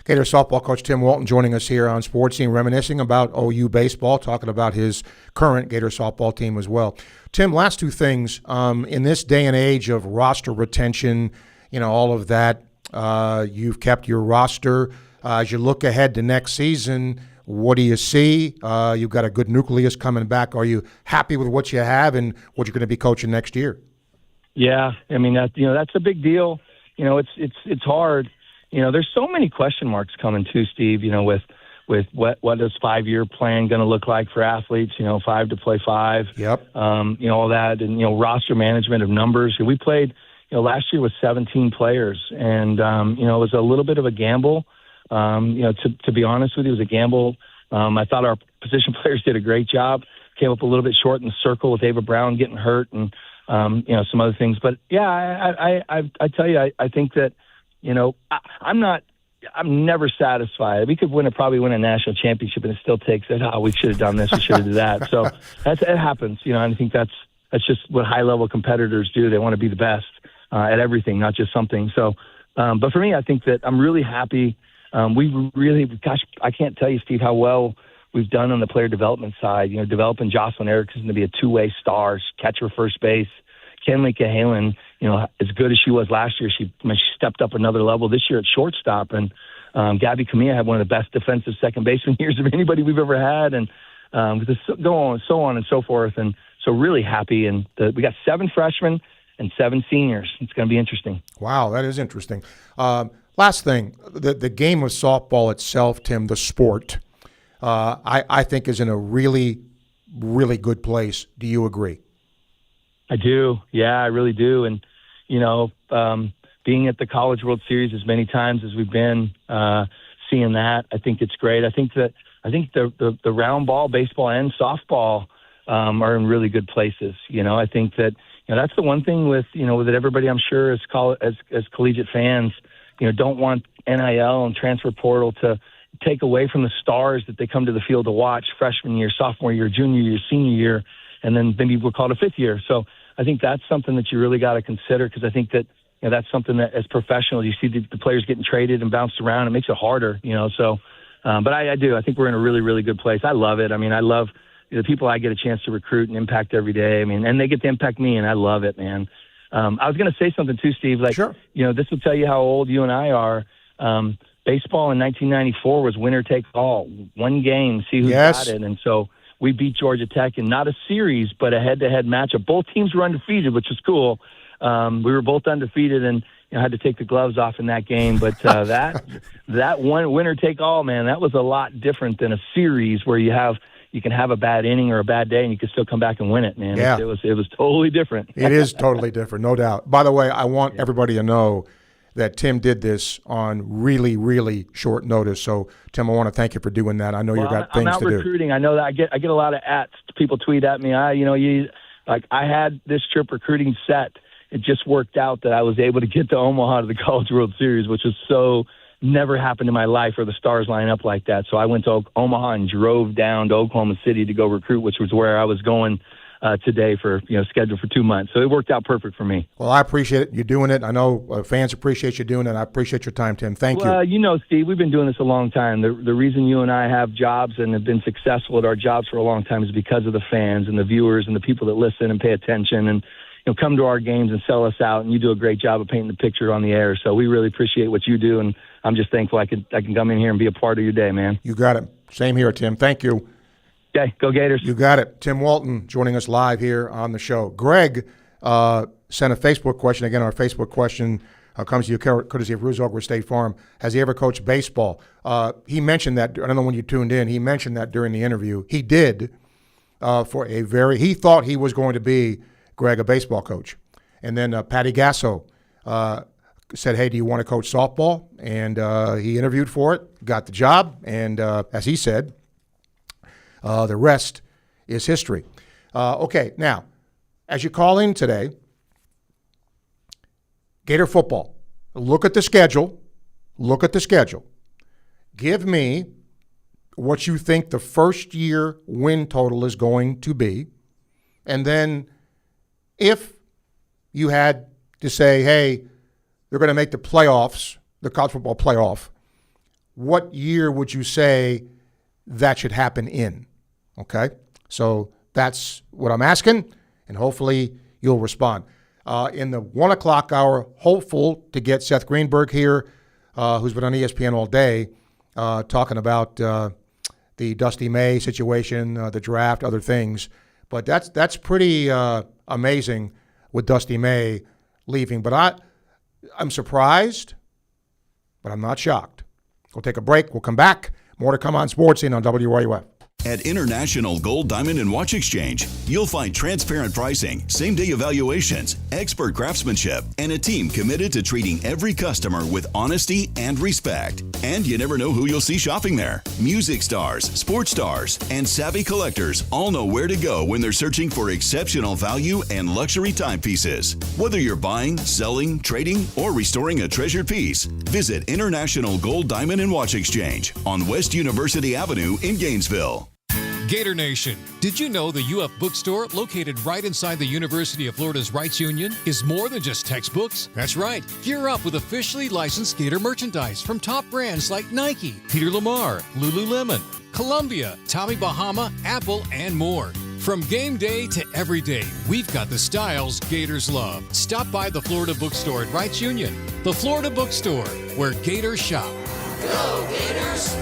Gator softball coach Tim Walton joining us here on Sports Scene, reminiscing about OU baseball, talking about his current Gator softball team as well. Tim, last two things. In this day and age of roster retention, all of that, you've kept your roster. As you look ahead to next season, what do you see? You've got a good nucleus coming back. Are you happy with what you have and what you're going to be coaching next year? Yeah, I mean, that's a big deal. It's hard. There's so many question marks coming too, Steve, with what is 5-year plan going to look like for athletes, 5 to play 5. Yep. All that, and, roster management of numbers. We played, last year with 17 players, and, it was a little bit of a gamble. To be honest with you, it was a gamble. I thought our position players did a great job, came up a little bit short in the circle with Ava Brown getting hurt and, some other things. But, yeah, I tell you, I think that, I'm never satisfied. We could probably win a national championship, and it still takes it. Oh, we should have done this. We should have done that. So it happens, and I think that's just what high-level competitors do. They want to be the best at everything, not just something. So, but for me, I think that I'm really happy. We really, gosh, I can't tell you, Steve, how well we've done on the player development side. Developing Jocelyn Erickson to be a two-way star, catcher, first base. Kenley Cahalan, as good as she was last year, she stepped up another level this year at shortstop. And Gabby Camilla had one of the best defensive second baseman years of anybody we've ever had. And so on and so forth. And so really happy. And we got 7 freshmen and 7 seniors. It's going to be interesting. Wow, that is interesting. Last thing, the game of softball itself, Tim, the sport, I think is in a really, really good place. Do you agree? I do. Yeah, I really do. And, being at the College World Series as many times as we've been, seeing that, I think it's great. I think the round ball, baseball and softball are in really good places. I think that, that's the one thing with everybody, I'm sure, as collegiate fans, don't want NIL and transfer portal to take away from the stars that they come to the field to watch freshman year, sophomore year, junior year, senior year, and then maybe we'll call it a 5th year. So I think that's something that you really got to consider, because I think that that's something that as professionals, you see the players getting traded and bounced around. It makes it harder, So, but I do. I think we're in a really, really good place. I love it. I mean, I love the people I get a chance to recruit and impact every day. I mean, and they get to impact me, and I love it, man. I was going to say something too, Steve. Sure. This will tell you how old you and I are. Baseball in 1994 was winner take all. One game, see who got it, and so. We beat Georgia Tech in not a series, but a head-to-head matchup. Both teams were undefeated, which was cool. We were both undefeated and had to take the gloves off in that game. But that one winner-take-all, man, that was a lot different than a series where you can have a bad inning or a bad day and you can still come back and win it, man. Yeah. It was totally different. It is totally different, no doubt. By the way, I want everybody to know that Tim did this on really, really short notice. So, Tim, I want to thank you for doing that. I know you've got things to do. I'm out recruiting. I know that I get a lot of ats. People tweet at me. I had this trip recruiting set. It just worked out that I was able to get to Omaha to the College World Series, which was so never happened in my life where the stars line up like that. So I went to Omaha and drove down to Oklahoma City to go recruit, which was where I was going today for, scheduled for 2 months. So it worked out perfect for me. Well, I appreciate it. You doing it. I know fans appreciate you doing it. I appreciate your time, Tim. Thank you. Well, Steve, we've been doing this a long time. The reason you and I have jobs and have been successful at our jobs for a long time is because of the fans and the viewers and the people that listen and pay attention and come to our games and sell us out. And you do a great job of painting the picture on the air. So we really appreciate what you do. And I'm just thankful I can come in here and be a part of your day, man. You got it. Same here, Tim. Thank you. Okay, go Gators. You got it. Tim Walton joining us live here on the show. Greg sent a Facebook question. Again, our Facebook question comes to you courtesy of Ruse State Farm. Has he ever coached baseball? He mentioned that. I don't know when you tuned in. He mentioned that during the interview. He did he thought he was going to be, Greg, a baseball coach. And then Patty Gasso said, hey, do you want to coach softball? And he interviewed for it, got the job, and as he said, the rest is history. Okay, now, as you call in today, Gator football, look at the schedule. Give me what you think the first-year win total is going to be, and then if you had to say, hey, they're going to make the playoffs, the college football playoff, what year would you say that should happen in? Okay? So that's what I'm asking, and hopefully you'll respond. In the 1 o'clock hour, hopeful to get Seth Greenberg here, who's been on ESPN all day, talking about the Dusty May situation, the draft, other things. But that's pretty amazing with Dusty May leaving. But I'm surprised, but I'm not shocked. We'll take a break. We'll come back. More to come on Sports Scene on WRUF. At International Gold, Diamond, and Watch Exchange, you'll find transparent pricing, same-day evaluations, expert craftsmanship, and a team committed to treating every customer with honesty and respect. And you never know who you'll see shopping there. Music stars, sports stars, and savvy collectors all know where to go when they're searching for exceptional value and luxury timepieces. Whether you're buying, selling, trading, or restoring a treasured piece, visit International Gold, Diamond, and Watch Exchange on West University Avenue in Gainesville. Gator Nation, did you know the UF bookstore, located right inside the University of Florida's Rights Union, is more than just textbooks? That's right. Gear up with officially licensed Gator merchandise from top brands like Nike, Peter Lamar, Lululemon, Columbia, Tommy Bahama, Apple, and more. From game day to every day, we've got the styles Gators love. Stop by the Florida bookstore at Rights Union. The Florida bookstore, where Gators shop. Go Gators!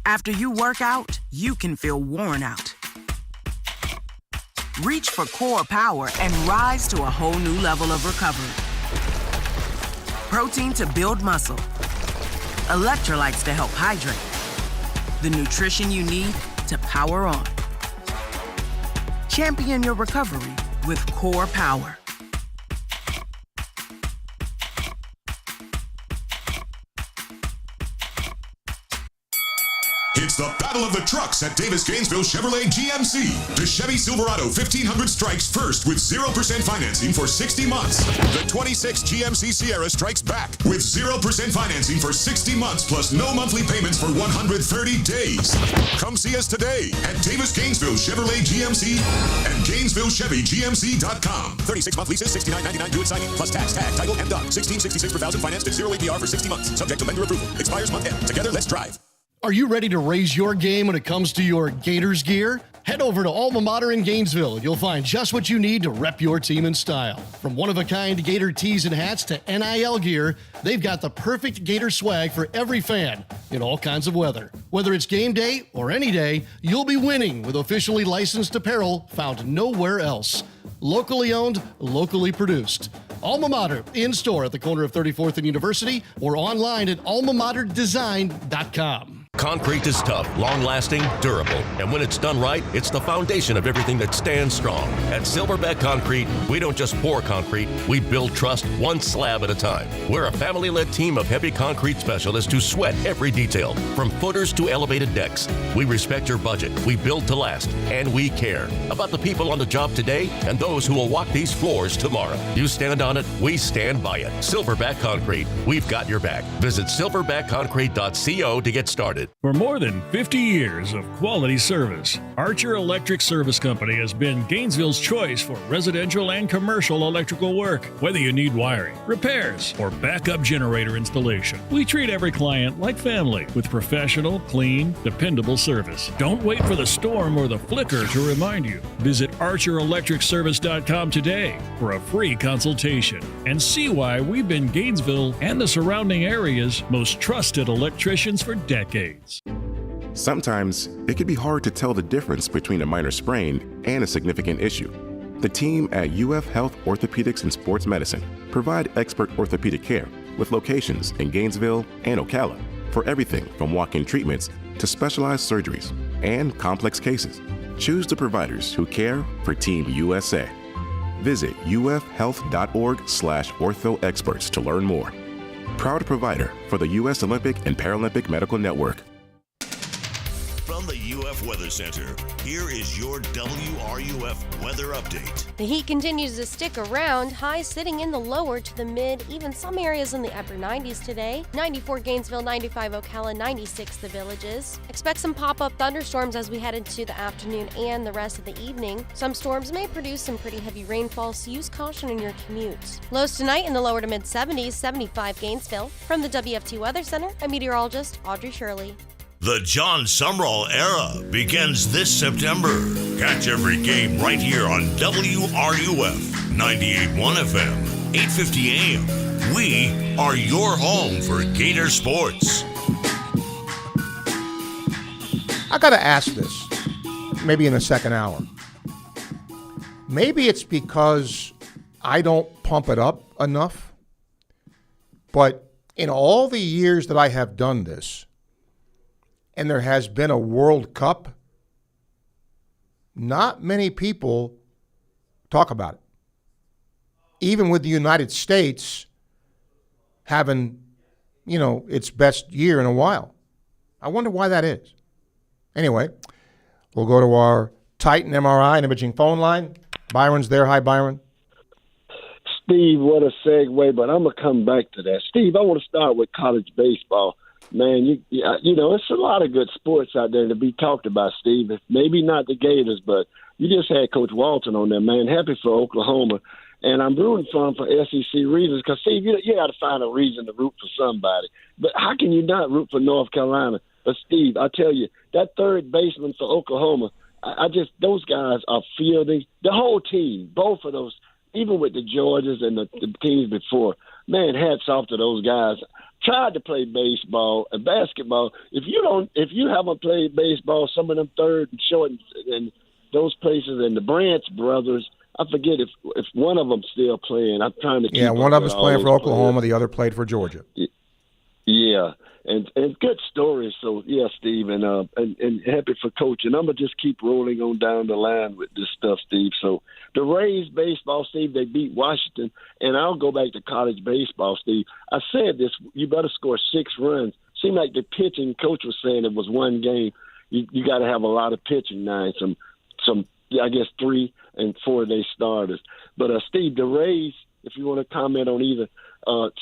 After you work out, you can feel worn out. Reach for core power and rise to a whole new level of recovery. Protein to build muscle. Electrolytes to help hydrate. The nutrition you need to power on. Champion your recovery with Core Power. It's the Battle of the Trucks at Davis-Gainesville Chevrolet GMC. The Chevy Silverado 1500 strikes first with 0% financing for 60 months. The 26 GMC Sierra strikes back with 0% financing for 60 months plus no monthly payments for 130 days. Come see us today at Davis-Gainesville Chevrolet GMC and GainesvilleChevyGMC.com. 36-month leases, $69.99 due at signing, plus tax, tag, title, and dock. $16.66 per thousand financed at 0 APR for 60 months. Subject to lender approval. Expires month end. Together, let's drive. Are you ready to raise your game when it comes to your Gators gear? Head over to Alma Mater in Gainesville. You'll find just what you need to rep your team in style. From one-of-a-kind Gator tees and hats to NIL gear, they've got the perfect Gator swag for every fan in all kinds of weather. Whether it's game day or any day, you'll be winning with officially licensed apparel found nowhere else. Locally owned, locally produced. Alma Mater, in-store at the corner of 34th and University or online at almamaterdesign.com. Concrete is tough, long-lasting, durable, and when it's done right, it's the foundation of everything that stands strong. At Silverback Concrete, we don't just pour concrete, we build trust one slab at a time. We're a family-led team of heavy concrete specialists who sweat every detail, from footers to elevated decks. We respect your budget, we build to last, and we care about the people on the job today and those who will walk these floors tomorrow. You stand on it, we stand by it. Silverback Concrete, we've got your back. Visit silverbackconcrete.co to get started. For more than 50 years of quality service, Archer Electric Service Company has been Gainesville's choice for residential and commercial electrical work. Whether you need wiring, repairs, or backup generator installation, we treat every client like family with professional, clean, dependable service. Don't wait for the storm or the flicker to remind you. Visit ArcherElectricService.com today for a free consultation and see why we've been Gainesville and the surrounding area's most trusted electricians for decades. Sometimes it can be hard to tell the difference between a minor sprain and a significant issue. The team at UF Health Orthopedics and Sports Medicine provide expert orthopedic care with locations in Gainesville and Ocala for everything from walk-in treatments to specialized surgeries and complex cases. Choose the providers who care for Team USA. Visit ufhealth.org/orthoexperts to learn more. Proud provider for the U.S. Olympic and Paralympic Medical Network. From the UF WRUF Weather Center. Here is your WRUF weather update. The heat continues to stick around, highs sitting in the lower to the mid, even some areas in the upper 90s today. 94 Gainesville, 95 Ocala, 96 the Villages. Expect some pop-up thunderstorms as we head into the afternoon and the rest of the evening. Some storms may produce some pretty heavy rainfall, so use caution in your commute. Lows tonight in the lower to mid 70s, 75 Gainesville. From the WFT Weather Center, I'm meteorologist Audrey Shirley. The John Sumrall era begins this September. Catch every game right here on WRUF 98.1 FM, 850 AM. We are your home for Gator sports. I got to ask this, maybe in the second hour. Maybe it's because I don't pump it up enough, but in all the years that I have done this, and there has been a World Cup, not many people talk about it. Even with the United States having, its best year in a while. I wonder why that is. Anyway, we'll go to our Titan MRI and imaging phone line. Byron's there. Hi, Byron. Steve, what a segue, but I'm going to come back to that. Steve, I want to start with college baseball. Man, it's a lot of good sports out there to be talked about, Steve. Maybe not the Gators, but you just had Coach Walton on there, man. Happy for Oklahoma. And I'm rooting for him for SEC reasons because, Steve, you got to find a reason to root for somebody. But how can you not root for North Carolina? But, Steve, I tell you, that third baseman for Oklahoma, those guys are fielding. The whole team, both of those, even with the Georgias and the teams before, man, hats off to those guys. Tried to play baseball and basketball. If you haven't played baseball, some of them third and short and those places, and the Branch brothers, I forget if one of them's still playing. I'm trying to keep one of them's playing for Oklahoma, the other played for Georgia. Yeah, and good stories. So yeah, Steve, and happy for Coach. And I'm gonna just keep rolling on down the line with this stuff, Steve. So the Rays baseball, Steve, they beat Washington, and I'll go back to college baseball, Steve. I said this: you better score 6 runs. Seemed like the pitching coach was saying it was one game. You got to have a lot of pitching now, and some I guess 3 and 4 day starters. But Steve, the Rays, if you want to comment on either.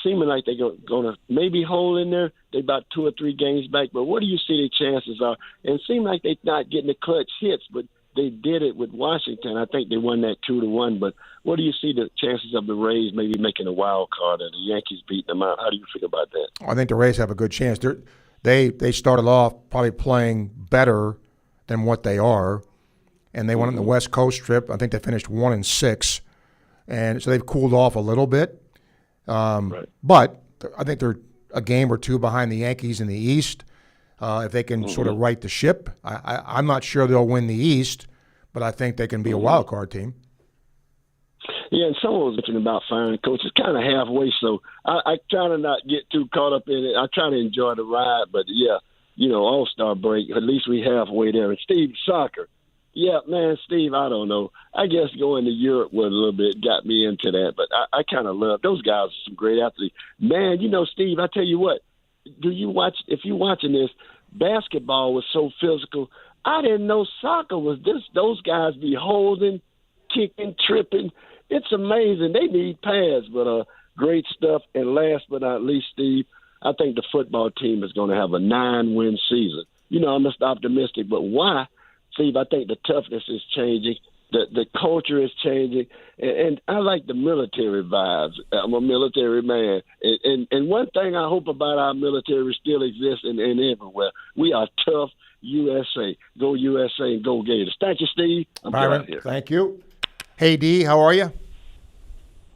Seeming like they're going to maybe hold in there. They're about 2 or 3 games back. But what do you see their chances are? And it seems like they're not getting the clutch hits, but they did it with Washington. I think they won that 2-1. But what do you see the chances of the Rays maybe making a wild card and the Yankees beating them out? How do you feel about that? I think the Rays have a good chance. They started off probably playing better than what they are, and they went on the West Coast trip. I think they finished 1-6, and so they've cooled off a little bit. Right. But I think they're a game or 2 behind the Yankees in the East. If they can sort of right the ship, I'm not sure they'll win the East, but I think they can be a wild card team. Yeah, and someone was mentioning about firing coaches kind of halfway, so I try to not get too caught up in it. I try to enjoy the ride, but yeah, All-Star break, at least we halfway there. And Steve, soccer. Yeah, man, Steve, I don't know. I guess going to Europe was a little bit got me into that, but I kind of love those guys. Are some great athletes, man. Steve, I tell you what. If you're watching this, basketball was so physical. I didn't know soccer was this. Those guys be holding, kicking, tripping. It's amazing. They need pads, but great stuff. And last but not least, Steve, I think the football team is going to have a 9-win season. I'm just optimistic, but why? Steve, I think the toughness is changing. The culture is changing. And I like the military vibes. I'm a military man. And one thing I hope about our military still exists and everywhere. We are tough USA. Go USA and go Gators. Thank you, Steve. I'm out here. Thank you. Hey, D, how are you?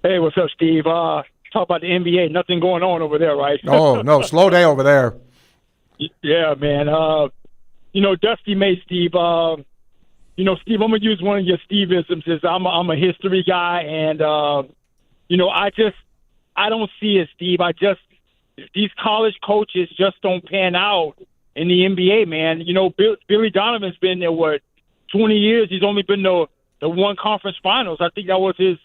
Hey, what's up, Steve? Talk about the NBA. Nothing going on over there, right? No, slow day over there. Yeah, man. Dusty May, Steve. Steve, I'm gonna use one of your Steve-isms. I'm a history guy, and I don't see it, Steve. These college coaches just don't pan out in the NBA, man. Billy Donovan's been there 20 years. He's only been the one conference finals. I think that was his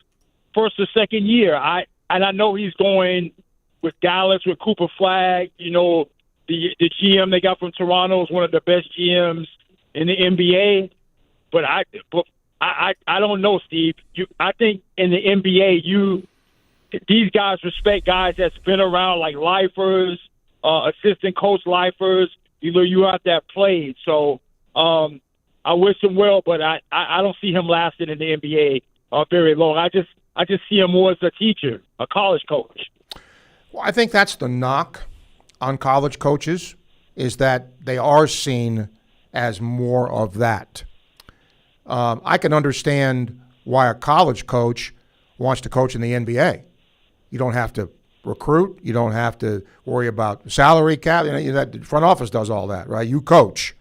first or second year. I know he's going with Dallas with Cooper Flagg. The GM they got from Toronto is one of the best GMs in the NBA, but I don't know, Steve. I think in the NBA, these guys respect guys that's been around, like lifers, assistant coach lifers. You have that played. So I wish him well, but I don't see him lasting in the NBA very long. I just see him more as a teacher, a college coach. Well, I think that's the knock on college coaches, is that they are seen as more of that. I can understand why a college coach wants to coach in the NBA. You don't have to recruit. You don't have to worry about salary cap. That the front office does all that, right? You coach.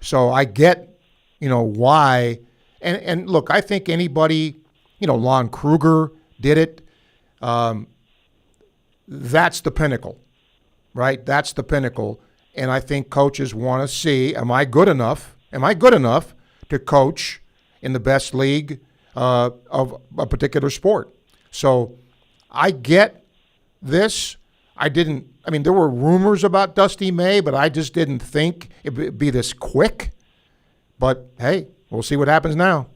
So I get, why. And look, I think anybody, Lon Kruger did it. That's the pinnacle, right? That's the pinnacle. And I think coaches want to see, am I good enough? Am I good enough to coach in the best league of a particular sport? So I get this. There were rumors about Dusty May, but I just didn't think it would be this quick. But, hey, we'll see what happens now.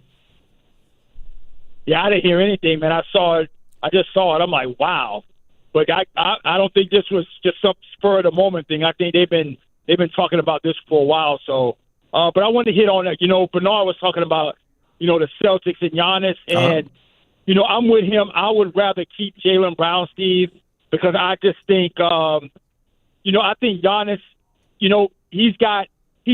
Yeah, I didn't hear anything, man. I just saw it. I'm like, wow. But I don't think this was just some spur of the moment thing. I think they've been talking about this for a while. So, but I wanted to hit on that. Bernard was talking about, the Celtics and Giannis, and I'm with him. I would rather keep Jaylen Brown, Steve, because I just think, I think Giannis, he's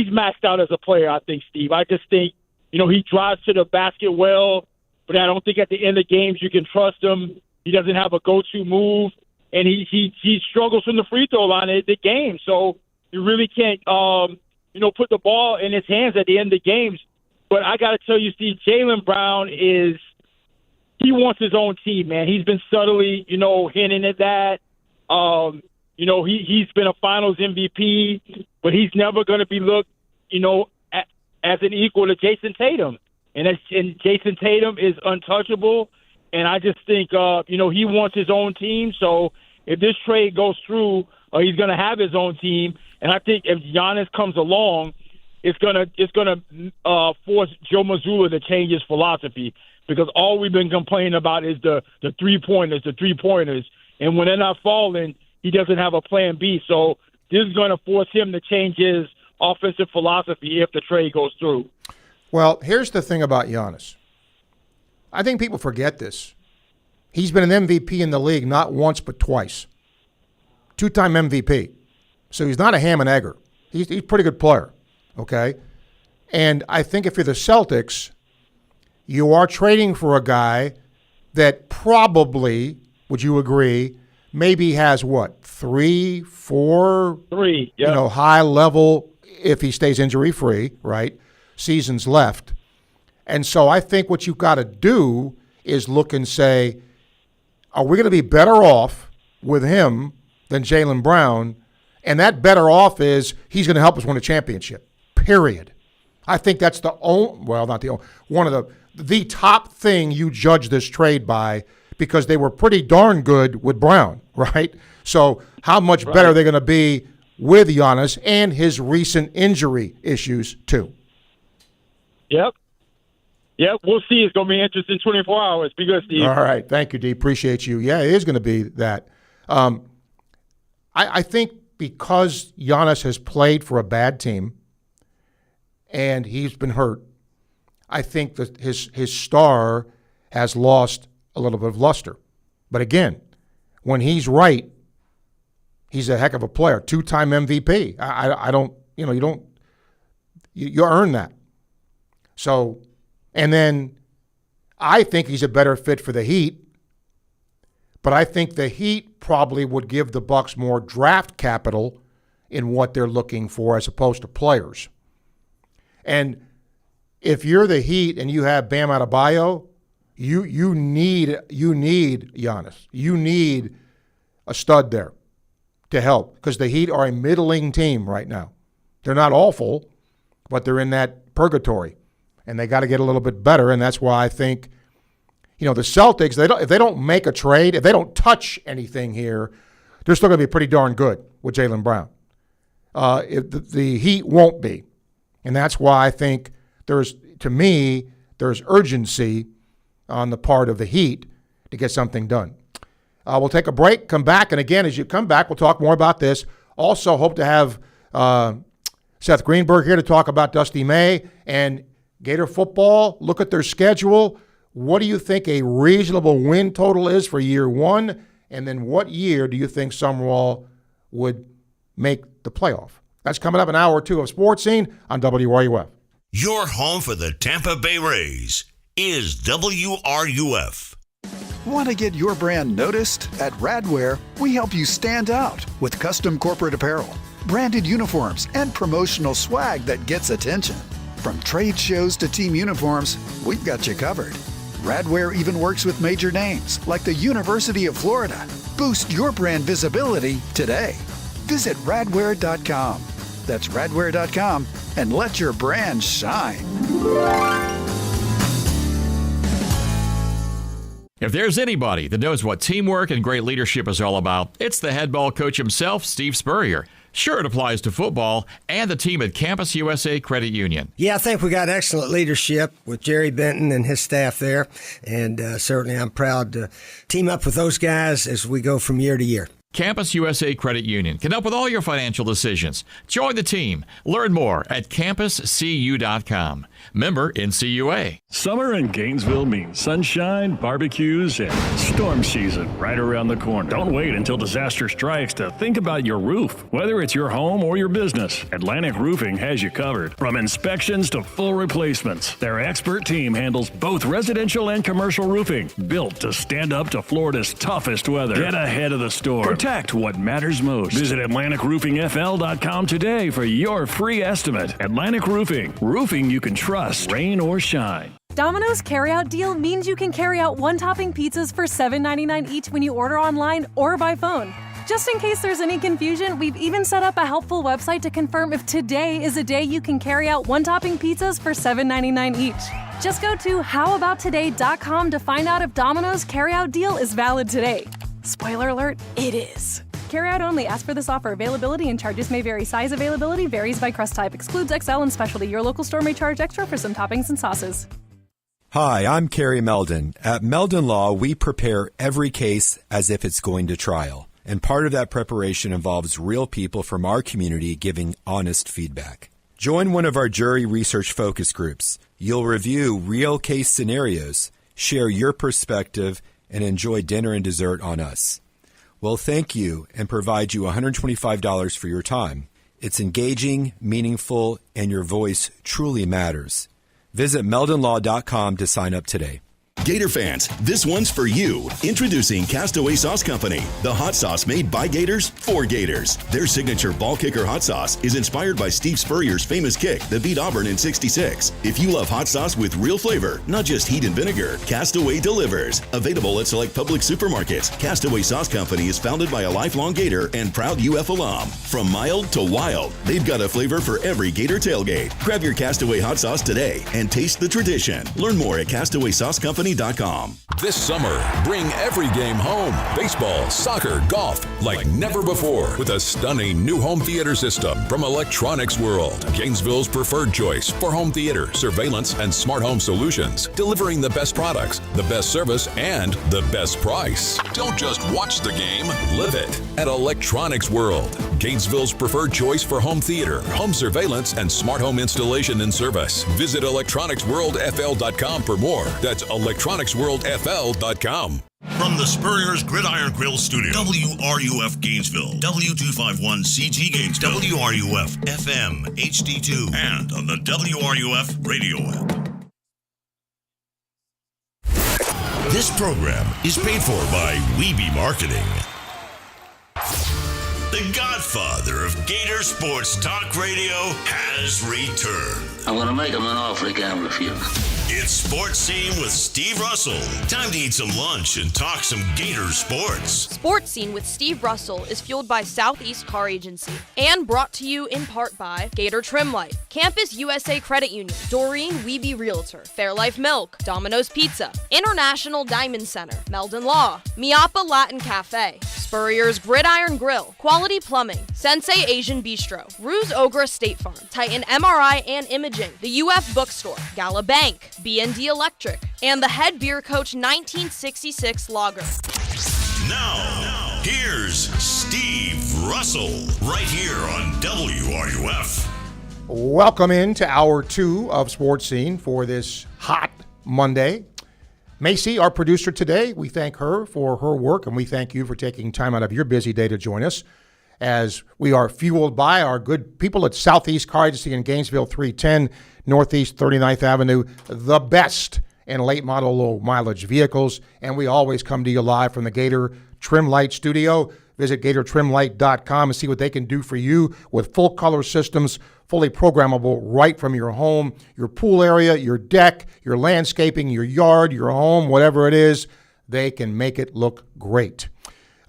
maxed out as a player. I think, Steve. I just think, he drives to the basket well, but I don't think at the end of games you can trust him. He doesn't have a go-to move. And he struggles from the free throw line at the game. So you really can't, put the ball in his hands at the end of games. But I got to tell you, Steve, Jaylen Brown he wants his own team, man. He's been subtly, hinting at that. He's been a finals MVP, but he's never going to be looked, as an equal to Jason Tatum. And Jason Tatum is untouchable. And I just think, he wants his own team. So if this trade goes through, he's going to have his own team. And I think if Giannis comes along, it's gonna force Joe Mazzulla to change his philosophy, because all we've been complaining about is the 3-pointers. And when they're not falling, he doesn't have a plan B. So this is going to force him to change his offensive philosophy if the trade goes through. Well, here's the thing about Giannis. I think people forget this. He's been an MVP in the league not once but twice. 2-time MVP. So he's not a ham and egger. He's a pretty good player, okay? And I think if you're the Celtics, you are trading for a guy that probably, would you agree, maybe has three, yep. High level, if he stays injury-free, right, seasons left. And so I think what you've got to do is look and say, are we going to be better off with him than Jaylen Brown? And that better off is he's going to help us win a championship, period. I think that's the one of the top thing you judge this trade by, because they were pretty darn good with Brown, right? So how much better are they going to be with Giannis and his recent injury issues too? Yep. Yeah, we'll see. It's going to be interesting 24 hours. Be good, Steve. All right. Thank you, D. Appreciate you. Yeah, it is going to be that. I think because Giannis has played for a bad team and he's been hurt, I think that his star has lost a little bit of luster. But again, when he's right, he's a heck of a player. 2-time MVP. I don't, you earn that. So, and then I think he's a better fit for the Heat, but I think the Heat probably would give the Bucks more draft capital in what they're looking for as opposed to players. And if you're the Heat and you have Bam Adebayo, you need Giannis. You need a stud there to help, because the Heat are a middling team right now. They're not awful, but they're in that purgatory. And they got to get a little bit better, and that's why I think, the Celtics, if they don't make a trade, if they don't touch anything here, they're still going to be pretty darn good with Jaylen Brown. The Heat won't be. And that's why I think there's urgency on the part of the Heat to get something done. We'll take a break, come back, and again, as you come back, we'll talk more about this. Also hope to have Seth Greenberg here to talk about Dusty May and Gator football. Look at their schedule. What do you think a reasonable win total is for year one? And then what year do you think Summerall would make the playoff? That's coming up in an hour or two of Sports Scene on WRUF. Your home for the Tampa Bay Rays is WRUF. Want to get your brand noticed? At Radware, we help you stand out with custom corporate apparel, branded uniforms, and promotional swag that gets attention. From trade shows to team uniforms, we've got you covered. Radware even works with major names like the University of Florida. Boost your brand visibility today. Visit radware.com. That's radware.com and let your brand shine. If there's anybody that knows what teamwork and great leadership is all about, it's the head ball coach himself, Steve Spurrier. Sure, it applies to football and the team at Campus USA Credit Union. Yeah, I think we got excellent leadership with Jerry Benton and his staff there, and certainly I'm proud to team up with those guys as we go from year to year. Campus USA Credit Union can help with all your financial decisions. Join the team. Learn more at campuscu.com. Member NCUA. Summer in Gainesville means sunshine, barbecues, and storm season right around the corner. Don't wait until disaster strikes to think about your roof. Whether it's your home or your business, Atlantic Roofing has you covered. From inspections to full replacements, their expert team handles both residential and commercial roofing, built to stand up to Florida's toughest weather. Get ahead of the storm. Protect what matters most. Visit AtlanticRoofingFL.com today for your free estimate. Atlantic Roofing. Roofing you can trust, rain or shine. Domino's carryout deal means you can carry out one-topping pizzas for $7.99 each when you order online or by phone. Just in case there's any confusion, we've even set up a helpful website to confirm if today is a day you can carry out one-topping pizzas for $7.99 each. Just go to howaboutoday.com to find out if Domino's carryout deal is valid today. Spoiler alert, it is. Carryout only. Ask for this offer. Availability and charges may vary. Size availability varies by crust type. Excludes XL and specialty. Your local store may charge extra for some toppings and sauces. Hi, I'm Kerry Meldon. At Meldon Law, we prepare every case as if it's going to trial. And part of that preparation involves real people from our community giving honest feedback. Join one of our jury research focus groups. You'll review real case scenarios, share your perspective, and enjoy dinner and dessert on us. We'll thank you and provide you $125 for your time. It's engaging, meaningful, and your voice truly matters. Visit meldonlaw.com to sign up today. Gator fans, this one's for you. Introducing Castaway Sauce Company, the hot sauce made by Gators for Gators. Their signature ball kicker hot sauce is inspired by Steve Spurrier's famous kick that beat Auburn in '66. If you love hot sauce with real flavor, not just heat and vinegar, Castaway delivers. Available at select public supermarkets, Castaway Sauce Company is founded by a lifelong Gator and proud UF alum. From mild to wild, they've got a flavor for every Gator tailgate. Grab your Castaway hot sauce today and taste the tradition. Learn more at CastawaySauceCompany.com. This summer, bring every game home. Baseball, soccer, golf, like never before. With a stunning new home theater system from Electronics World. Gainesville's preferred choice for home theater, surveillance, and smart home solutions. Delivering the best products, the best service, and the best price. Don't just watch the game, live it. At Electronics World. Gainesville's preferred choice for home theater, home surveillance, and smart home installation and service. Visit electronicsworldfl.com for more. That's electronicsworldfl.com. From the Spurrier's Gridiron Grill Studio, WRUF Gainesville, W251CG Gainesville, WRUF FM HD2, and on the WRUF radio app. This program is paid for by Weeby Marketing. The godfather of Gator Sports Talk Radio has returned. I'm going to make him an offer he can't refuse. It's Sports Scene with Steve Russell. Time to eat some lunch and talk some Gator sports. Sports Scene with Steve Russell is fueled by Southeast Car Agency and brought to you in part by Gator Trim Light, Campus USA Credit Union, Doreen Wiebe Realtor, Fairlife Milk, Domino's Pizza, International Diamond Center, Meldon Law, Miapa Latin Cafe, Spurrier's Gridiron Grill, Quality Plumbing, Sensei Asian Bistro, Ruse Ogra State Farm, Titan MRI and Imaging, the UF Bookstore, Gala Bank, B&D Electric, and the Head Beer Coach 1966 Lager. Now, here's Steve Russell, right here on WRUF. Welcome into Hour 2 of Sports Scene for this hot Monday. Macy, our producer today, we thank her for her work, and we thank you for taking time out of your busy day to join us as we are fueled by our good people at Southeast Car Agency in Gainesville, 310 Northeast 39th Avenue, the best in late model low mileage vehicles, and we always come to you live from the Gator Trim Light Studio. Visit GatorTrimLight.com and see what they can do for you with full color systems, fully programmable right from your home, your pool area, your deck, your landscaping, your yard, your home, whatever it is. They can make it look great.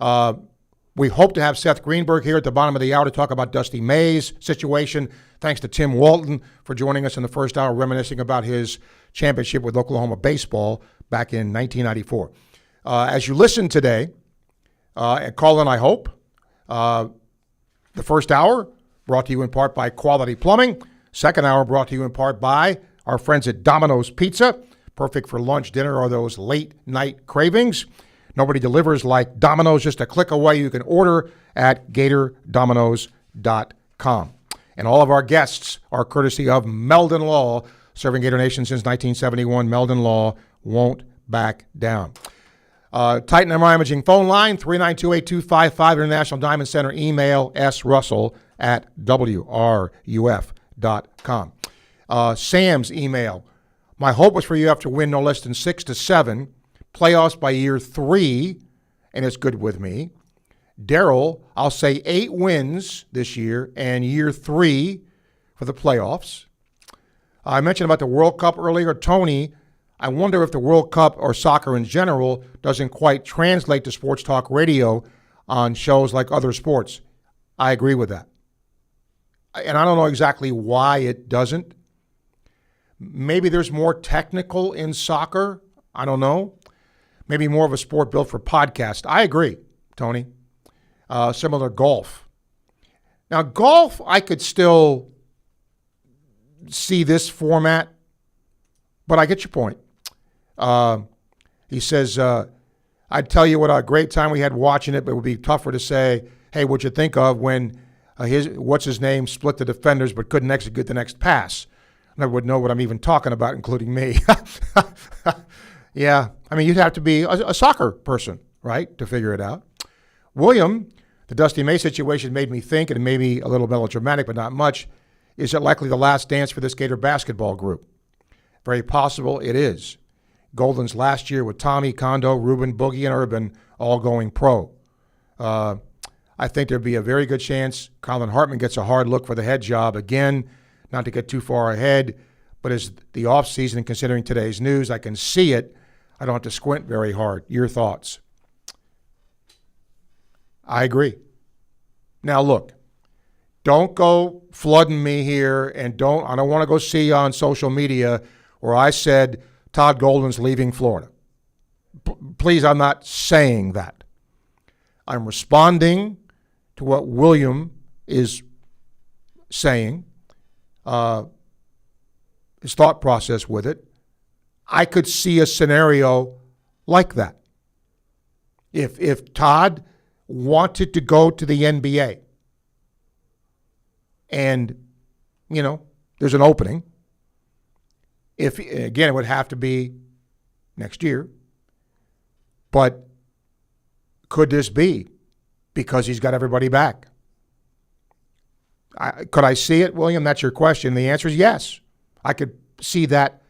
We hope to have Seth Greenberg here at the bottom of the hour to talk about Dusty May's situation. Thanks to Tim Walton for joining us in the first hour, reminiscing about his championship with Oklahoma baseball back in 1994. As you listen today, call in, I hope. The first hour brought to you in part by Quality Plumbing. Second hour brought to you in part by our friends at Domino's Pizza. Perfect for lunch, dinner, or those late night cravings. Nobody delivers like Domino's. Just a click away. You can order at GatorDomino's.com. And all of our guests are courtesy of Meldon Law, serving Gator Nation since 1971. Meldon Law won't back down. Titan MRI Imaging phone line, 392-8255, International Diamond Center, email srussell@wruf.com. Sam's email, my hope was for you to win no less than 6 to 7, playoffs by year 3, and it's good with me. Daryl, I'll say 8 wins this year and year 3 for the playoffs. I mentioned about the World Cup earlier. Tony, I wonder if the World Cup or soccer in general doesn't quite translate to sports talk radio on shows like other sports. I agree with that. And I don't know exactly why it doesn't. Maybe there's more technical in soccer. I don't know. Maybe more of a sport built for podcast. I agree, Tony. Similar to golf. Now, golf, I could still see this format, but I get your point. He says, I'd tell you what a great time we had watching it, but it would be tougher to say, hey, what'd you think of when what's-his-name split the defenders but couldn't execute the next pass? Never would know what I'm even talking about, including me. Yeah, I mean, you'd have to be a soccer person, right, to figure it out. William, the Dusty May situation made me think, and maybe a little melodramatic, but not much. Is it likely the last dance for this Gator basketball group? Very possible it is. Golden's last year with Tommy, Kondo, Ruben, Boogie, and Urban all going pro. I think there'd be a very good chance Colin Hartman gets a hard look for the head job again, not to get too far ahead, but as the offseason, considering today's news, I can see it. I don't have to squint very hard. Your thoughts? I agree. Now, look, don't go flooding me here, and I don't want to go see on social media where I said Todd Golden's leaving Florida. Please, I'm not saying that. I'm responding to what William is saying, his thought process with it. I could see a scenario like that. If Todd wanted to go to the NBA and, there's an opening, again, it would have to be next year, but could this be because he's got everybody back? Could I see it, William? That's your question. The answer is yes. I could see that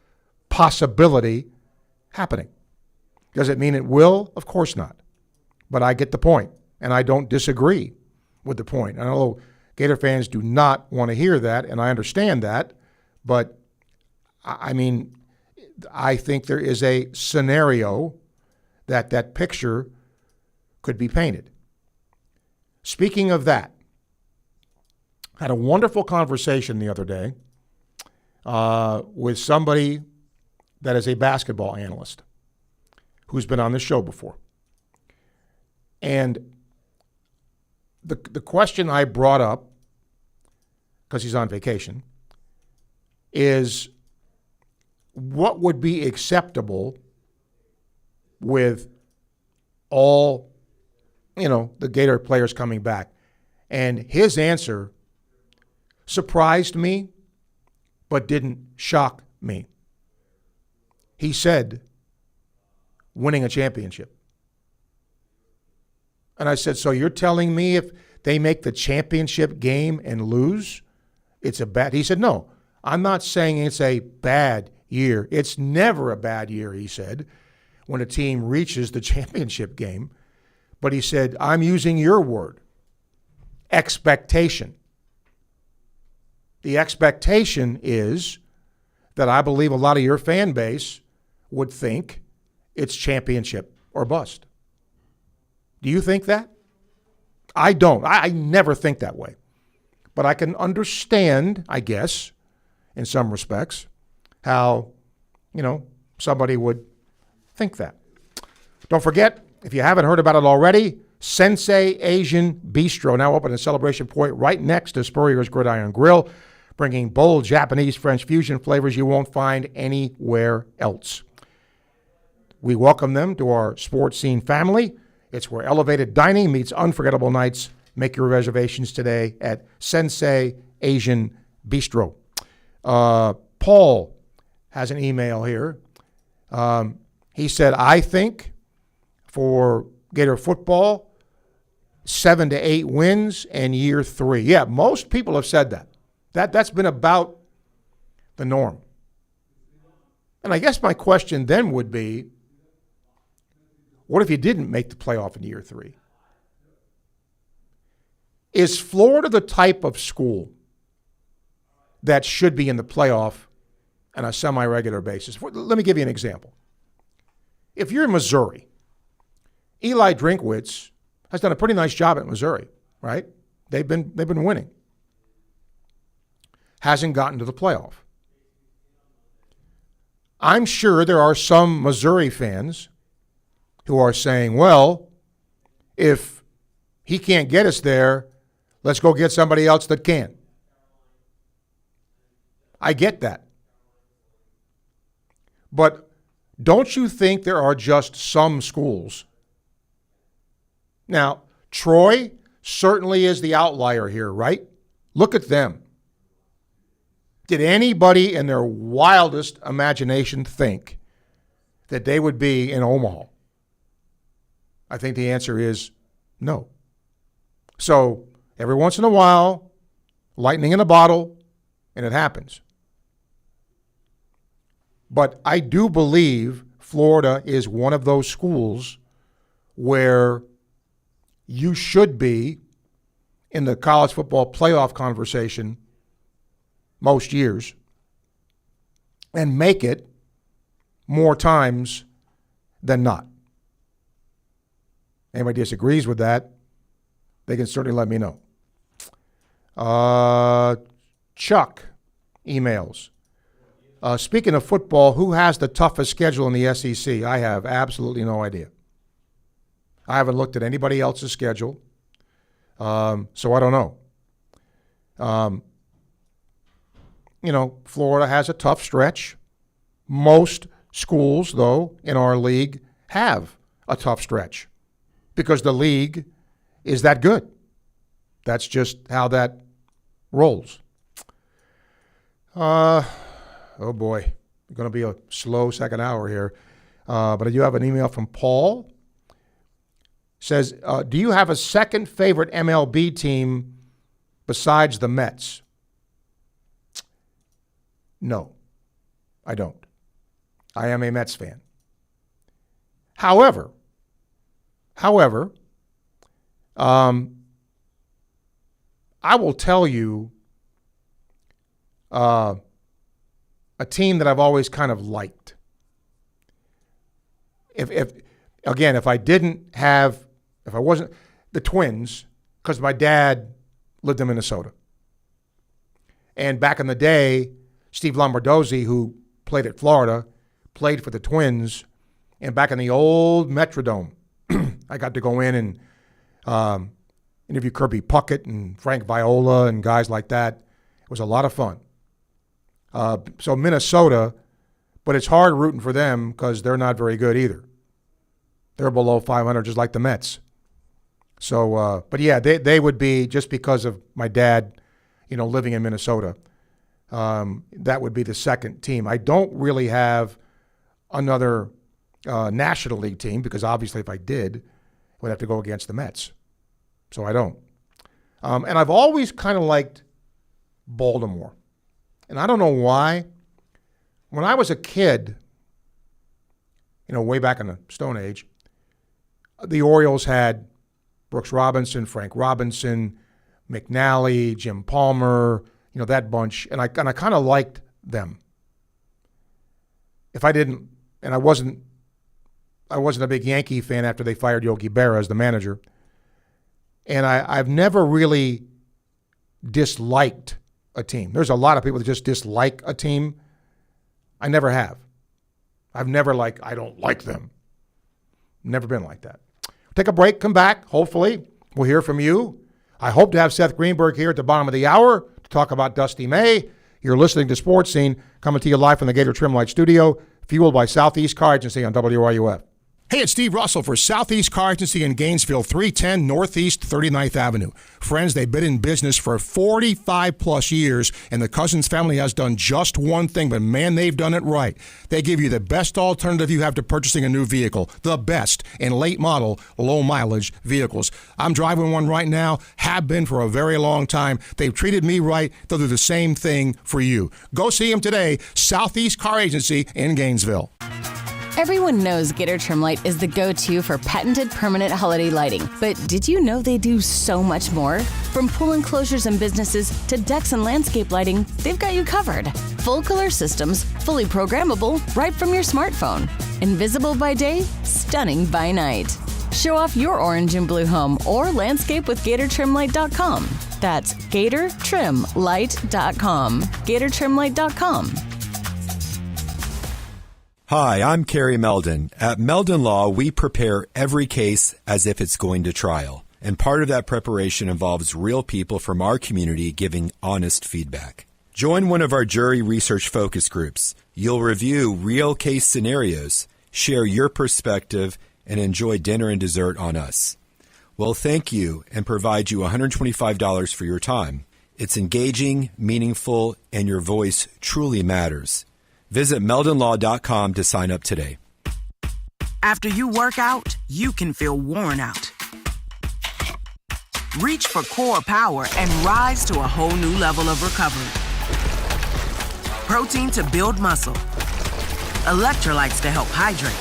possibility happening. Does it mean it will? Of course not. But I get the point, and I don't disagree with the point. I know Gator fans do not want to hear that, and I understand that, but I mean, I think there is a scenario that picture could be painted. Speaking of that, I had a wonderful conversation the other day with somebody that is a basketball analyst who's been on this show before. And the question I brought up, because he's on vacation, is what would be acceptable with all, the Gator players coming back. And his answer surprised me, but didn't shock me. He said, winning a championship. And I said, so you're telling me if they make the championship game and lose, it's a bad? He said, no, I'm not saying it's a bad year. It's never a bad year, he said, when a team reaches the championship game. But he said, I'm using your word, expectation. The expectation is that I believe a lot of your fan base would think it's championship or bust. Do you think that? I don't. I never think that way. But I can understand, I guess, in some respects, how, somebody would think that. Don't forget, if you haven't heard about it already, Sensei Asian Bistro, now open in Celebration Point right next to Spurrier's Gridiron Grill, bringing bold Japanese French fusion flavors you won't find anywhere else. We welcome them to our sports scene family. It's where elevated dining meets unforgettable nights. Make your reservations today at Sensei Asian Bistro. Paul has an email here. He said, I think for Gator football, 7 to 8 wins and year 3. Yeah, most people have said that. That's been about the norm. And I guess my question then would be, what if you didn't make the playoff in year 3? Is Florida the type of school that should be in the playoff on a semi-regular basis? Let me give you an example. If you're in Missouri, Eli Drinkwitz has done a pretty nice job at Missouri, right? They've been winning. Hasn't gotten to the playoff. I'm sure there are some Missouri fans who are saying, well, if he can't get us there, let's go get somebody else that can. I get that. But don't you think there are just some schools? Now, Troy certainly is the outlier here, right? Look at them. Did anybody in their wildest imagination think that they would be in Omaha? I think the answer is no. So every once in a while, lightning in a bottle, and it happens. But I do believe Florida is one of those schools where you should be in the college football playoff conversation most years and make it more times than not. Anybody disagrees with that, they can certainly let me know. Chuck emails. Speaking of football, who has the toughest schedule in the SEC? I have absolutely no idea. I haven't looked at anybody else's schedule, so I don't know. Florida has a tough stretch. Most schools, though, in our league have a tough stretch because the league is that good. That's just how that rolls. Oh, boy. It's going to be a slow second hour here. But I do have an email from Paul. Says, do you have a second favorite MLB team besides the Mets? No, I don't. I am a Mets fan. However, I will tell you a team that I've always kind of liked. If I wasn't the Twins, because my dad lived in Minnesota. And back in the day, Steve Lombardozzi, who played at Florida, played for the Twins. And back in the old Metrodome, I got to go in and interview Kirby Puckett and Frank Viola and guys like that. It was a lot of fun. So Minnesota, but it's hard rooting for them because they're not very good either. They're below 500, just like the Mets. So, but yeah, they would be, just because of my dad, living in Minnesota, that would be the second team. I don't really have another National League team because obviously if I did, I would have to go against the Mets. So I don't. And I've always kind of liked Baltimore. And I don't know why. When I was a kid, way back in the Stone Age, the Orioles had Brooks Robinson, Frank Robinson, McNally, Jim Palmer, that bunch. And I kind of liked them. If I didn't, and I wasn't a big Yankee fan after they fired Yogi Berra as the manager. And I've never really disliked a team. There's a lot of people that just dislike a team. I never have. I've never I don't like them. Never been like that. Take a break, come back. Hopefully, we'll hear from you. I hope to have Seth Greenberg here at the bottom of the hour to talk about Dusty May. You're listening to Sports Scene, coming to you live from the Gator Trim Light Studio, fueled by Southeast Car Agency on WRUF. Hey, it's Steve Russell for Southeast Car Agency in Gainesville, 310 Northeast 39th Avenue. Friends, they've been in business for 45-plus years, and the Cousins family has done just one thing, but man, they've done it right. They give you the best alternative you have to purchasing a new vehicle, the best in late model, low mileage vehicles. I'm driving one right now, have been for a very long time. They've treated me right. They'll do the same thing for you. Go see them today, Southeast Car Agency in Gainesville. Everyone knows Gator Trim Light is the go-to for patented permanent holiday lighting. But did you know they do so much more? From pool enclosures and businesses to decks and landscape lighting, they've got you covered. Full color systems, fully programmable, right from your smartphone. Invisible by day, stunning by night. Show off your orange and blue home or landscape with GatorTrimLight.com. That's GatorTrimLight.com. GatorTrimLight.com. Hi, I'm Kerry Meldon. At Meldon Law, we prepare every case as if it's going to trial. And part of that preparation involves real people from our community giving honest feedback. Join one of our jury research focus groups. You'll review real case scenarios, share your perspective, and enjoy dinner and dessert on us. We'll thank you and provide you $125 for your time. It's engaging, meaningful, and your voice truly matters. Visit meldonlaw.com to sign up today. After you work out, you can feel worn out. Reach for Core Power and rise to a whole new level of recovery. Protein to build muscle. Electrolytes to help hydrate.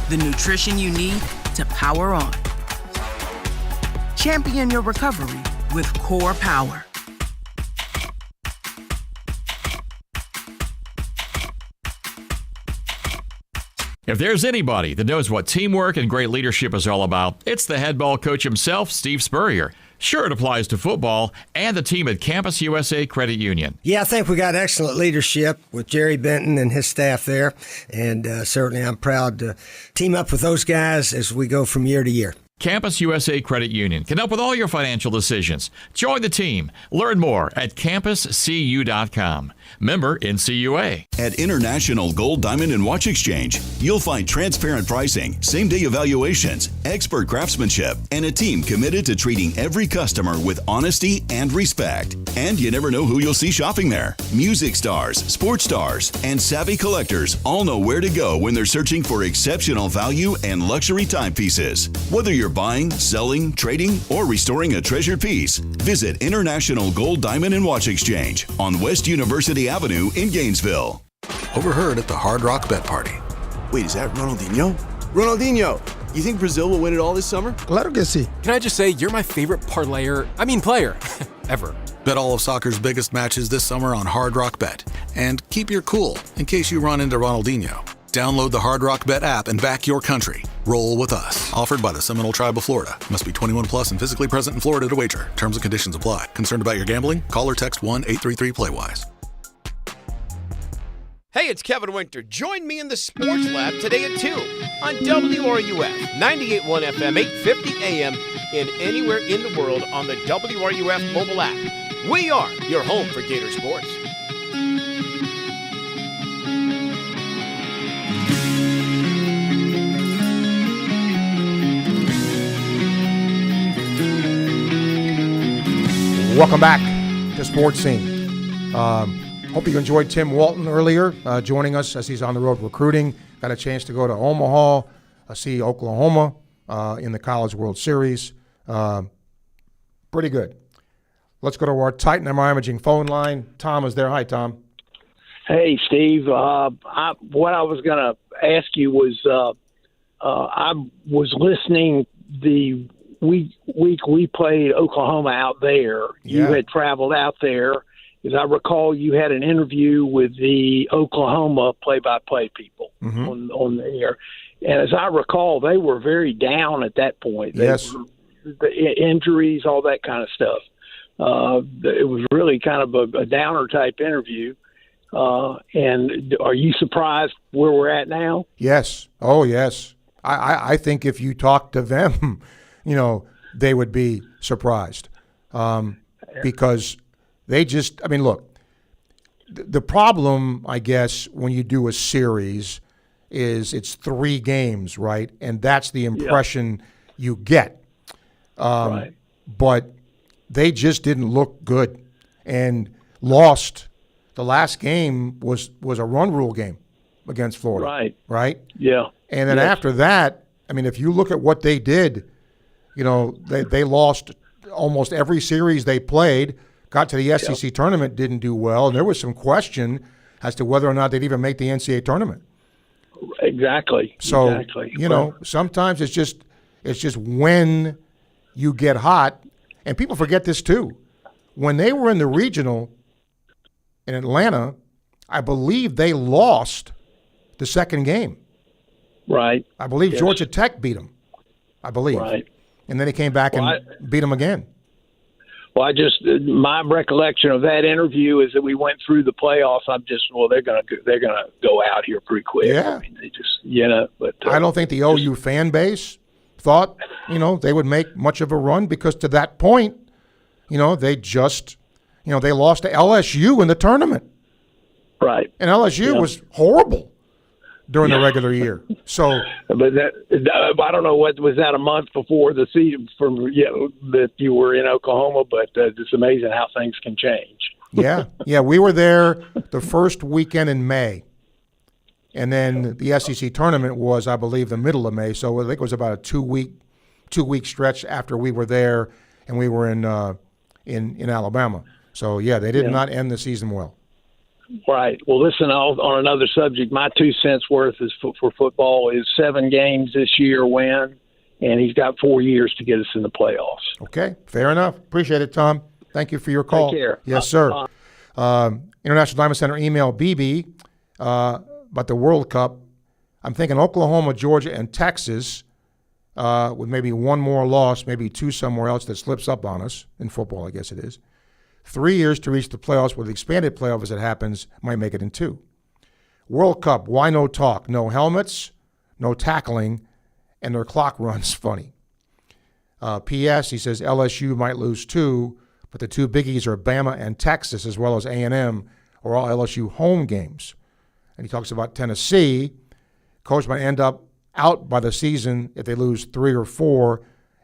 The nutrition you need to power on. Champion your recovery with Core Power. If there's anybody that knows what teamwork and great leadership is all about, it's the head ball coach himself, Steve Spurrier. Sure, it applies to football and the team at Campus USA Credit Union. Yeah, I think we got excellent leadership with Jerry Benton and his staff there, and certainly I'm proud to team up with those guys as we go from year to year. Campus USA Credit Union can help with all your financial decisions. Join the team. Learn more at campuscu.com. Member NCUA. At International Gold, Diamond, and Watch Exchange, you'll find transparent pricing, same-day evaluations, expert craftsmanship, and a team committed to treating every customer with honesty and respect. And you never know who you'll see shopping there. Music stars, sports stars, and savvy collectors all know where to go when they're searching for exceptional value and luxury timepieces. Whether you're buying, selling, trading, or restoring a treasured piece, visit International Gold, Diamond, and Watch Exchange on West University Avenue in Gainesville. Overheard at the Hard Rock Bet Party. Wait, is that Ronaldinho? Ronaldinho! You think Brazil will win it all this summer? Claro que sí. Can I just say, you're my favorite player ever. Bet all of soccer's biggest matches this summer on Hard Rock Bet. And keep your cool in case you run into Ronaldinho. Download the Hard Rock Bet app and back your country. Roll with us. Offered by the Seminole Tribe of Florida. Must be 21 plus and physically present in Florida to wager. Terms and conditions apply. Concerned about your gambling? Call or text 1-833-PLAY-WISE. Hey, it's Kevin Winter. Join me in the Sports Lab today at 2 on WRUF 98.1 FM, 850 AM, and anywhere in the world on the WRUF mobile app. We are your home for Gator Sports. Welcome back to Sports Scene. Hope you enjoyed Tim Walton earlier joining us as he's on the road recruiting. Got a chance to go to Omaha, see Oklahoma in the College World Series. Pretty good. Let's go to our Titan MRI Imaging phone line. Tom is there. Hi, Tom. Hey, Steve. What I was going to ask you was I was listening the week we played Oklahoma out there. Yeah. You had traveled out there. As I recall, you had an interview with the Oklahoma play-by-play people on the air. And as I recall, they were very down at that point. Yes. The injuries, all that kind of stuff. It was really kind of a downer type interview. And are you surprised where we're at now? Yes. Oh, yes. I think if you talk to them, they would be surprised because they just, look, the problem, I guess, when you do a series is it's 3 games, right? And that's the impression you get. Right. But they just didn't look good and lost. The last game was a run rule game against Florida. Right. Right? Yeah. And then after that, if you look at what they did, they lost almost every series they played, got to the SEC tournament, didn't do well, and there was some question as to whether or not they'd even make the NCAA tournament. Exactly. So, exactly. Sometimes it's just when you get hot, and people forget this too. When they were in the regional in Atlanta, I believe they lost the second game. Right. I believe Georgia Tech beat them. I believe. Right. And then they came back and beat them again. Well, my recollection of that interview is that we went through the playoffs. They're gonna go out here pretty quick. Yeah. They just, but I don't think the OU fan base thought, they would make much of a run because to that point, they just, they lost to LSU in the tournament. Right. And LSU was horrible during the regular year. So, but I don't know what was that a month before the season that you were in Oklahoma, but it's amazing how things can change. Yeah, we were there the first weekend in May, and then the SEC tournament was, I believe, the middle of May. So I think it was about a two week stretch after we were there, and we were in Alabama. So they did not end the season well. Right. Well, listen, on another subject, my 2 cents worth is for football is 7 games this year win, and he's got 4 years to get us in the playoffs. Okay, fair enough. Appreciate it, Tom. Thank you for your call. Take care. Yes, sir. International Diamond Center email BB about the World Cup. I'm thinking Oklahoma, Georgia, and Texas with maybe one more loss, maybe 2 somewhere else that slips up on us in football, I guess it is. 3 years to reach the playoffs with the expanded playoff as it happens, might make it in 2. World Cup, why no talk? No helmets, no tackling, and their clock runs funny. P.S., he says LSU might lose 2, but the 2 biggies are Bama and Texas, as well as A&M, are all LSU home games. And he talks about Tennessee. Coach might end up out by the season if they lose 3 or 4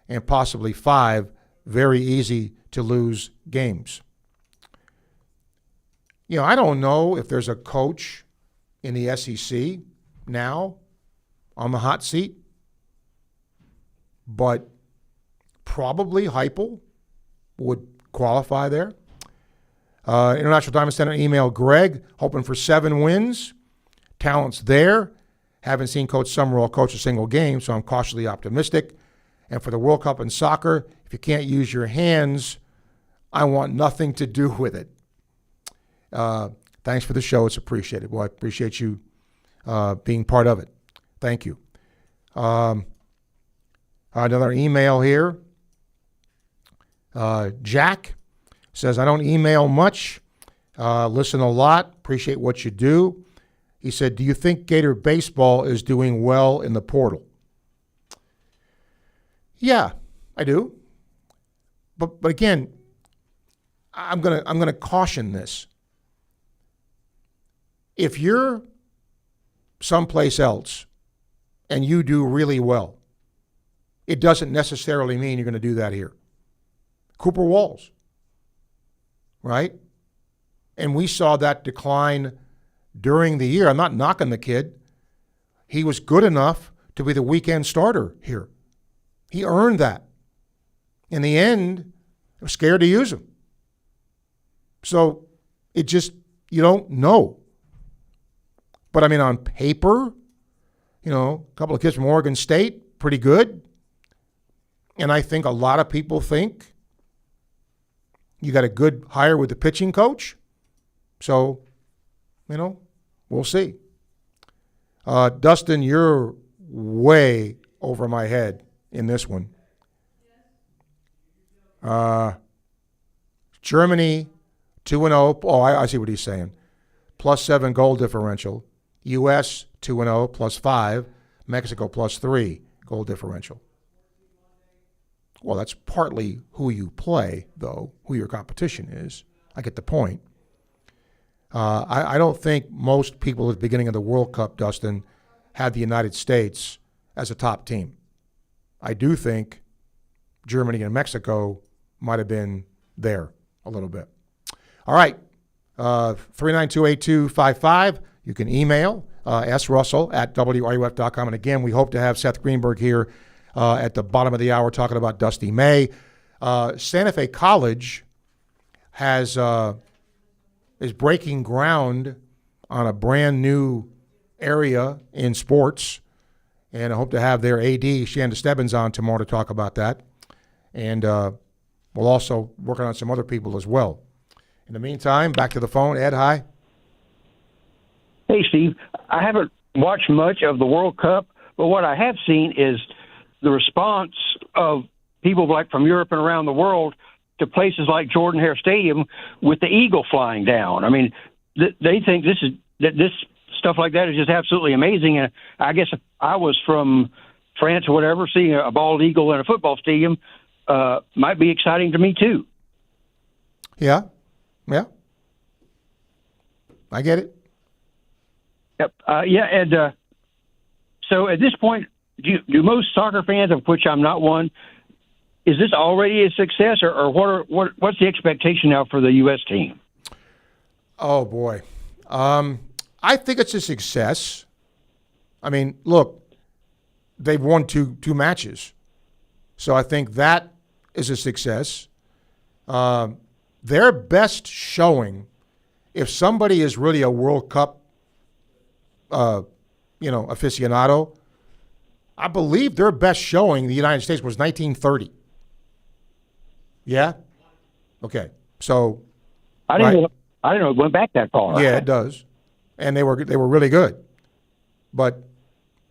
and possibly 5 very easy to lose games. I don't know if there's a coach in the SEC now on the hot seat, but probably Heupel would qualify there. International Diamond Center email Greg, hoping for 7 wins. Talent's there. Haven't seen Coach Summerall coach a single game, so I'm cautiously optimistic. And for the World Cup in soccer, if you can't use your hands, I want nothing to do with it. Thanks for the show. It's appreciated. Well, I appreciate you being part of it. Thank you. Another email here. Jack says, I don't email much, listen a lot, appreciate what you do. He said, do you think Gator baseball is doing well in the portal? Yeah, I do. But again, I'm gonna caution this. If you're someplace else and you do really well, it doesn't necessarily mean you're going to do that here. Cooper Walls, right? And we saw that decline during the year. I'm not knocking the kid. He was good enough to be the weekend starter here. He earned that. In the end, I was scared to use him. So it just, you don't know. But I mean, on paper, a couple of kids from Oregon State, pretty good. And I think a lot of people think you got a good hire with the pitching coach. So, we'll see. Dustin, you're way over my head in this one. Germany, 2-0. Oh, I see what he's saying. +7 goal differential. U.S. 2-0, +5. Mexico +3 goal differential. Well, that's partly who you play, though, who your competition is. I get the point. I don't think most people at the beginning of the World Cup, Dustin, had the United States as a top team. I do think Germany and Mexico might have been there a little bit. All right, 392-8255. You can email srussell@wruf.com. And again, we hope to have Seth Greenberg here at the bottom of the hour talking about Dusty May. Santa Fe College is breaking ground on a brand new area in sports, and I hope to have their AD, Shanda Stebbins, on tomorrow to talk about that. And we'll also working on some other people as well. In the meantime, back to the phone. Ed, hi. Hey, Steve. I haven't watched much of the World Cup, but what I have seen is the response of people like from Europe and around the world to places like Jordan-Hare Stadium with the eagle flying down. I mean, they think this stuff like that is just absolutely amazing. And I guess if I was from France or whatever, seeing a bald eagle in a football stadium might be exciting to me too. Yeah. I get it. Yep. And so at this point, do most soccer fans, of which I'm not one, is this already a success, or what's the expectation now for the U.S. team? Oh, boy. I think it's a success. I mean, look, they've won two matches. So I think that is a success. Their best showing, if somebody is really a World Cup aficionado, I believe their best showing in the United States was 1930. Yeah? Okay. So I didn't know it went back that far. Yeah, it does. And they were really good. But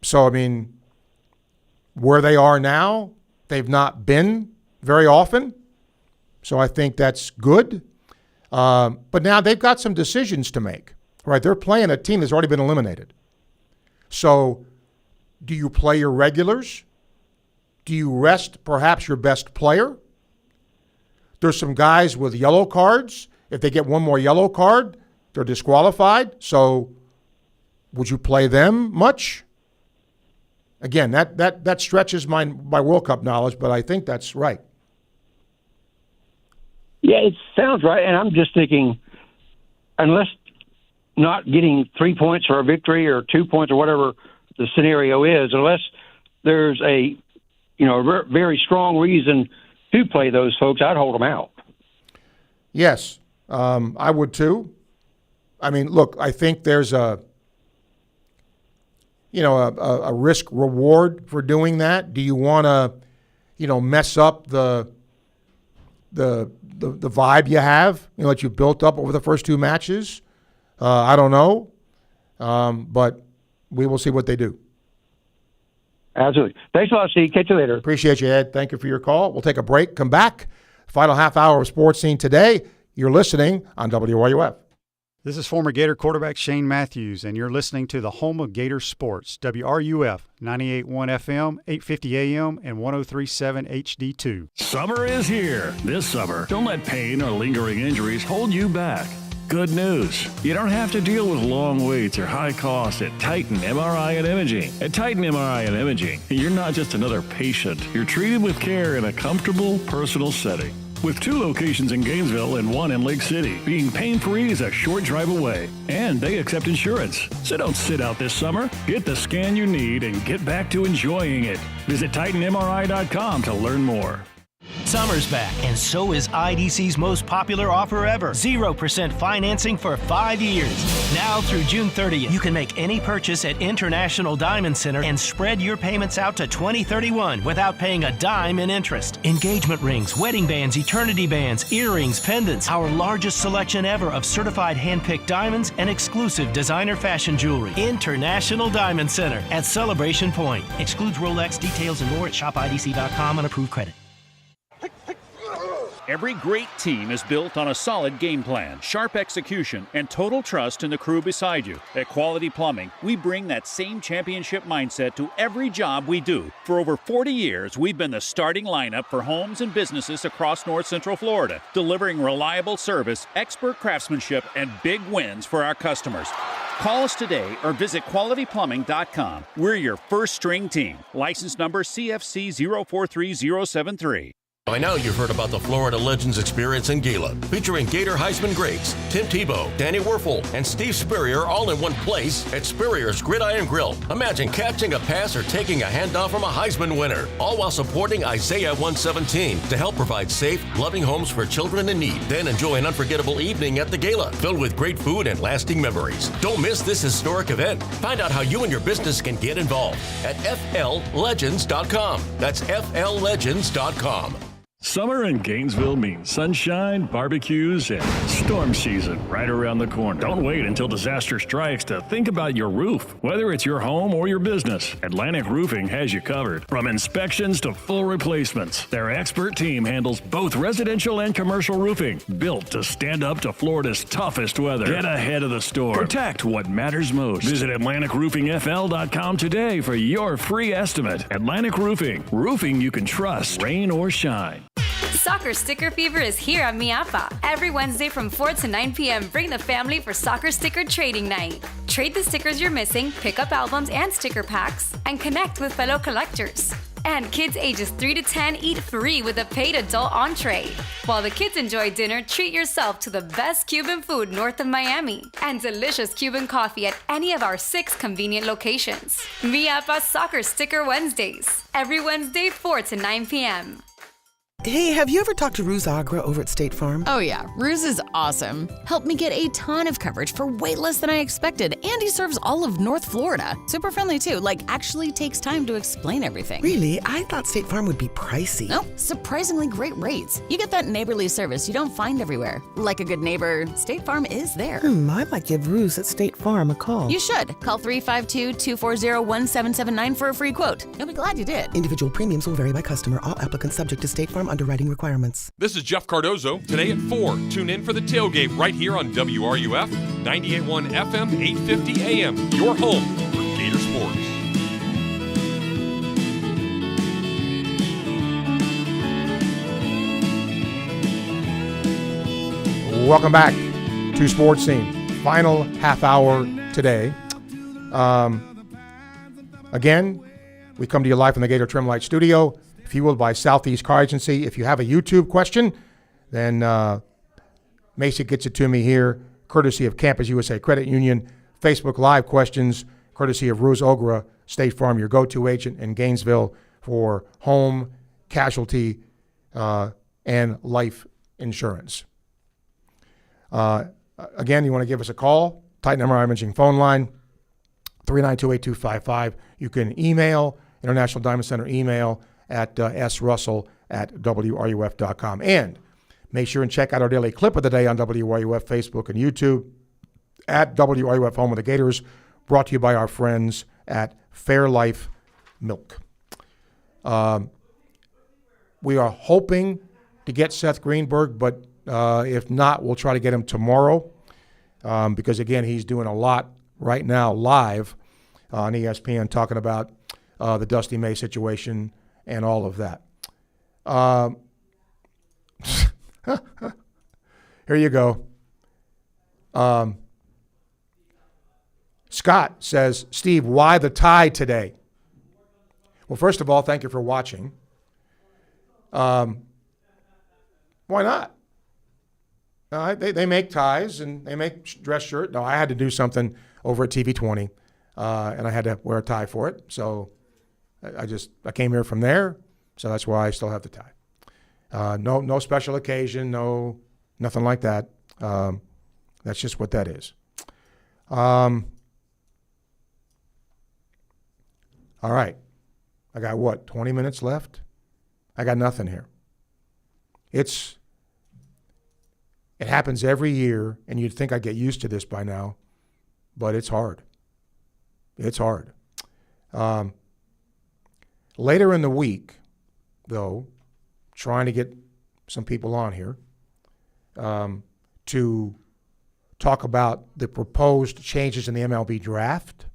so I mean, where they are now, they've not been very often. So I think that's good. But now they've got some decisions to make. Right? They're playing a team that's already been eliminated. So do you play your regulars? Do you rest perhaps your best player? There's some guys with yellow cards. If they get one more yellow card, they're disqualified. So would you play them much? Again, that stretches my World Cup knowledge, but I think that's right. Yeah, it sounds right. And I'm just thinking, unless not getting 3 points for a victory or 2 points or whatever the scenario is, unless there's a very strong reason to play those folks, I'd hold them out. Yes, I would too. I mean, look, I think there's a risk reward for doing that. Do you want to, mess up the vibe you have, that you built up over the first two matches? I don't know, but we will see what they do. Absolutely. Thanks a lot, Steve. Catch you later. Appreciate you, Ed. Thank you for your call. We'll take a break, come back. Final half hour of Sports Scene today. You're listening on WRUF. This is former Gator quarterback Shane Matthews, and you're listening to the home of Gator sports, WRUF, 98.1 FM, 850 AM, and 103.7 HD2. Summer is here. This summer, don't let pain or lingering injuries hold you back. Good news. You don't have to deal with long waits or high costs at Titan MRI and Imaging. At Titan MRI and Imaging, you're not just another patient. You're treated with care in a comfortable, personal setting. With 2 locations in Gainesville and 1 in Lake City, being pain-free is a short drive away. And they accept insurance. So don't sit out this summer. Get the scan you need and get back to enjoying it. Visit TitanMRI.com to learn more. Summer's back, and so is IDC's most popular offer ever. 0% financing for 5 years. Now through June 30th, you can make any purchase at International Diamond Center and spread your payments out to 2031 without paying a dime in interest. Engagement rings, wedding bands, eternity bands, earrings, pendants. Our largest selection ever of certified hand-picked diamonds and exclusive designer fashion jewelry. International Diamond Center at Celebration Point. Excludes Rolex. Details and more at shopidc.com on approved credit. Every great team is built on a solid game plan, sharp execution, and total trust in the crew beside you. At Quality Plumbing, we bring that same championship mindset to every job we do. For over 40 years, we've been the starting lineup for homes and businesses across North Central Florida, delivering reliable service, expert craftsmanship, and big wins for our customers. Call us today or visit qualityplumbing.com. We're your first string team. License number CFC 043073. By now you've heard about the Florida Legends Experience in Gila, featuring Gator Heisman greats Tim Tebow, Danny Werfel, and Steve Spurrier all in one place at Spurrier's Gridiron Grill. Imagine catching a pass or taking a handoff from a Heisman winner, all while supporting Isaiah 117 to help provide safe, loving homes for children in need. Then enjoy an unforgettable evening at the Gala, filled with great food and lasting memories. Don't miss this historic event. Find out how you and your business can get involved at FLLegends.com. That's FLLegends.com. Summer in Gainesville means sunshine, barbecues, and storm season right around the corner. Don't wait until disaster strikes to think about your roof. Whether it's your home or your business, Atlantic Roofing has you covered. From inspections to full replacements, their expert team handles both residential and commercial roofing, built to stand up to Florida's toughest weather. Get ahead of the storm. Protect what matters most. Visit AtlanticRoofingFL.com today for your free estimate. Atlantic Roofing. Roofing you can trust, rain or shine. Soccer Sticker Fever is here at Miapa. Every Wednesday from 4 to 9 p.m., bring the family for Soccer Sticker Trading Night. Trade the stickers you're missing, pick up albums and sticker packs, and connect with fellow collectors. And kids ages 3 to 10 eat free with a paid adult entree. While the kids enjoy dinner, treat yourself to the best Cuban food north of Miami and delicious Cuban coffee at any of our 6 convenient locations. Miapa Soccer Sticker Wednesdays. Every Wednesday, 4 to 9 p.m. Hey, have you ever talked to Ruse Agra over at State Farm? Oh yeah, Ruse is awesome. Helped me get a ton of coverage for way less than I expected, and he serves all of North Florida. Super friendly too, actually takes time to explain everything. Really? I thought State Farm would be pricey. Nope, surprisingly great rates. You get that neighborly service you don't find everywhere. Like a good neighbor, State Farm is there. I might give Ruse at State Farm a call. You should. Call 352-240-1779 for a free quote. You'll be glad you did. Individual premiums will vary by customer. All applicants subject to State Farm underwriting requirements. This is Jeff Cardozo. Today at 4, tune in for the tailgate right here on WRUF, 98.1 FM, 850 AM. Your home for Gator sports. Welcome back to Sports Scene. Final half hour today. Again, we come to you live from the Gator Trim Light Studio, fueled by Southeast Car Agency. If you have a YouTube question, then Macy gets it to me here, courtesy of Campus USA Credit Union. Facebook Live questions, courtesy of Ruse Ogra, State Farm, your go-to agent in Gainesville for home, casualty, and life insurance. Again, you want to give us a call, Titan MRI Imaging phone line, 392-8255. You can email, International Diamond Center email, at srussell@wruf.com. And make sure and check out our daily clip of the day on WRUF Facebook and YouTube at WRUF Home of the Gators, brought to you by our friends at Fairlife Milk. We are hoping to get Seth Greenberg, but if not, we'll try to get him tomorrow. because, again, he's doing a lot right now live on ESPN talking about the Dusty May situation and all of that. Here you go. Scott says, Steve, why the tie today? Well, first of all, thank you for watching. Why not? They make ties and they make dress shirt. No, I had to do something over at TV 20, and I had to wear a tie for it. So I came here from there, so that's why I still have the tie. No special occasion, nothing like that. That's just what that is. All right. I got 20 minutes left? I got nothing here. It happens every year, and you'd think I'd get used to this by now, but it's hard. It's hard. Later in the week, though, trying to get some people on here to talk about the proposed changes in the MLB draft,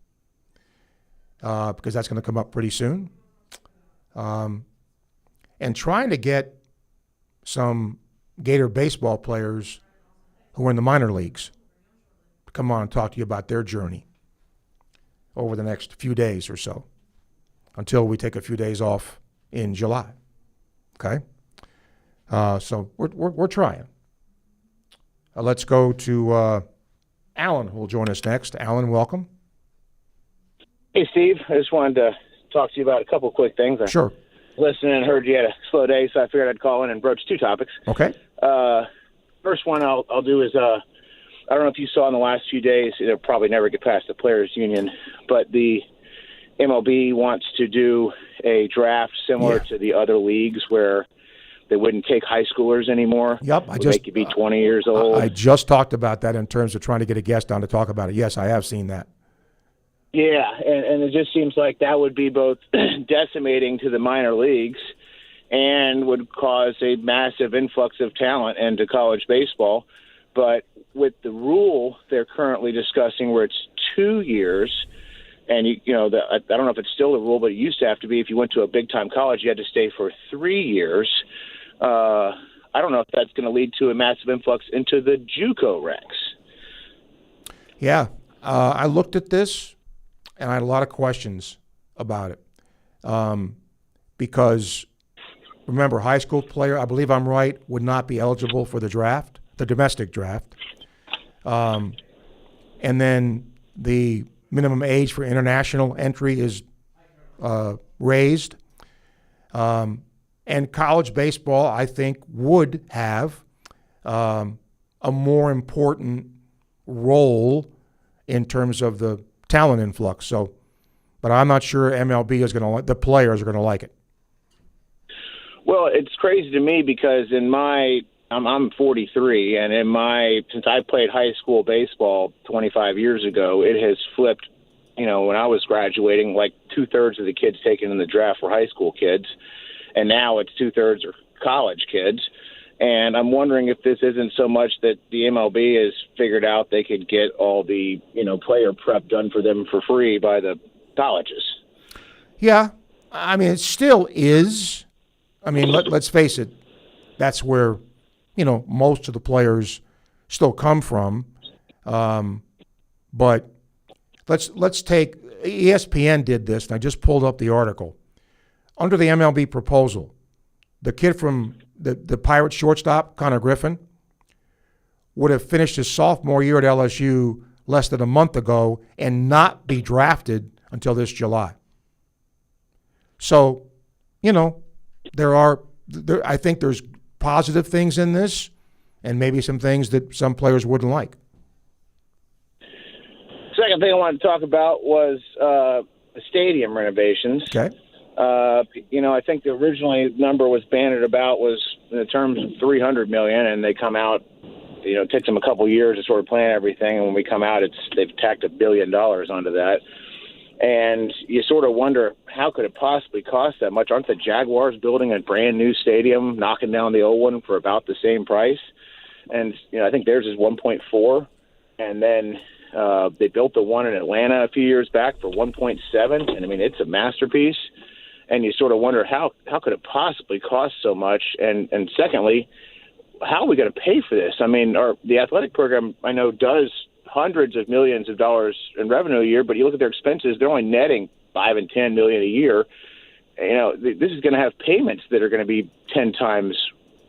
because that's going to come up pretty soon, and trying to get some Gator baseball players who are in the minor leagues to come on and talk to you about their journey over the next few days or so, until we take a few days off in July. Okay? So we're trying. Let's go to Alan, who will join us next. Alan, welcome. Hey, Steve. I just wanted to talk to you about a couple quick things. Sure. Listening and heard you had a slow day, so I figured I'd call in and broach two topics. Okay. First one I'll do is I don't know if you saw in the last few days, it'll probably never get past the Players Union, but the MLB wants to do a draft similar to the other leagues where they wouldn't take high schoolers anymore. Yep. Make you be 20 years old. I just talked about that in terms of trying to get a guest on to talk about it. Yes, I have seen that. Yeah, and it just seems like that would be both decimating to the minor leagues and would cause a massive influx of talent into college baseball. But with the rule they're currently discussing where it's 2 years, and I don't know if it's still the rule, but it used to have to be if you went to a big-time college, you had to stay for 3 years. I don't know if that's going to lead to a massive influx into the JUCO ranks. Yeah, I looked at this, and I had a lot of questions about it. Because, remember, high school player, I believe I'm right, would not be eligible for the draft, the domestic draft. And then the minimum age for international entry is raised. And college baseball, I think, would have a more important role in terms of the talent influx. So, but I'm not sure MLB is going to, the players are going to like it. Well, it's crazy to me because I'm 43, and since I played high school baseball 25 years ago, it has flipped. When I was graduating, like 2/3 of the kids taken in the draft were high school kids, and now it's 2/3 are college kids. And I'm wondering if this isn't so much that the MLB has figured out they could get all the, player prep done for them for free by the colleges. Yeah. I mean, it still is. I mean, let's face it. That's where, most of the players still come from. But let's take ESPN did this, and I just pulled up the article. Under the MLB proposal, the kid from the Pirates shortstop, Connor Griffin, would have finished his sophomore year at LSU less than a month ago and not be drafted until this July. So, I think there's positive things in this and maybe some things that some players wouldn't like. Second thing I wanted to talk about was the stadium renovations. Okay. I think the originally number was bandied about was in the terms of $300 million, and they come out. It takes them a couple years to sort of plan everything, and when we come out, they've tacked $1 billion onto that. And you sort of wonder, how could it possibly cost that much? Aren't the Jaguars building a brand new stadium, knocking down the old one for about the same price? And I think theirs is 1.4. and then they built the one in Atlanta a few years back for 1.7, and I mean it's a masterpiece. And you sort of wonder how could it possibly cost so much? And secondly, how are we going to pay for this? I mean, the athletic program I know does hundreds of millions of dollars in revenue a year, but you look at their expenses, they're only netting $5 and $10 million a year. You know, this is going to have payments that are going to be 10 times,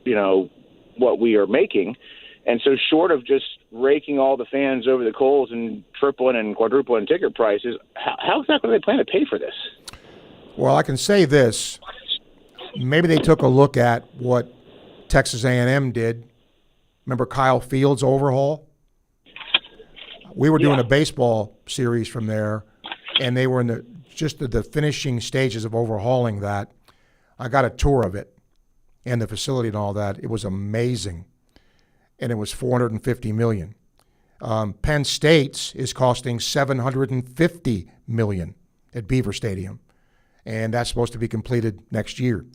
you know, what we are making. And so short of just raking all the fans over the coals and tripling and quadrupling ticket prices, how exactly do they plan to pay for this? Well, I can say this. Maybe they took a look at what Texas A&M did. Remember Kyle Fields' overhaul? We were doing a baseball series from there, and they were in the finishing stages of overhauling that. I got a tour of it and the facility and all that. It was amazing, and it was $450 million. Penn State's is costing $750 million at Beaver Stadium, and that's supposed to be completed next year.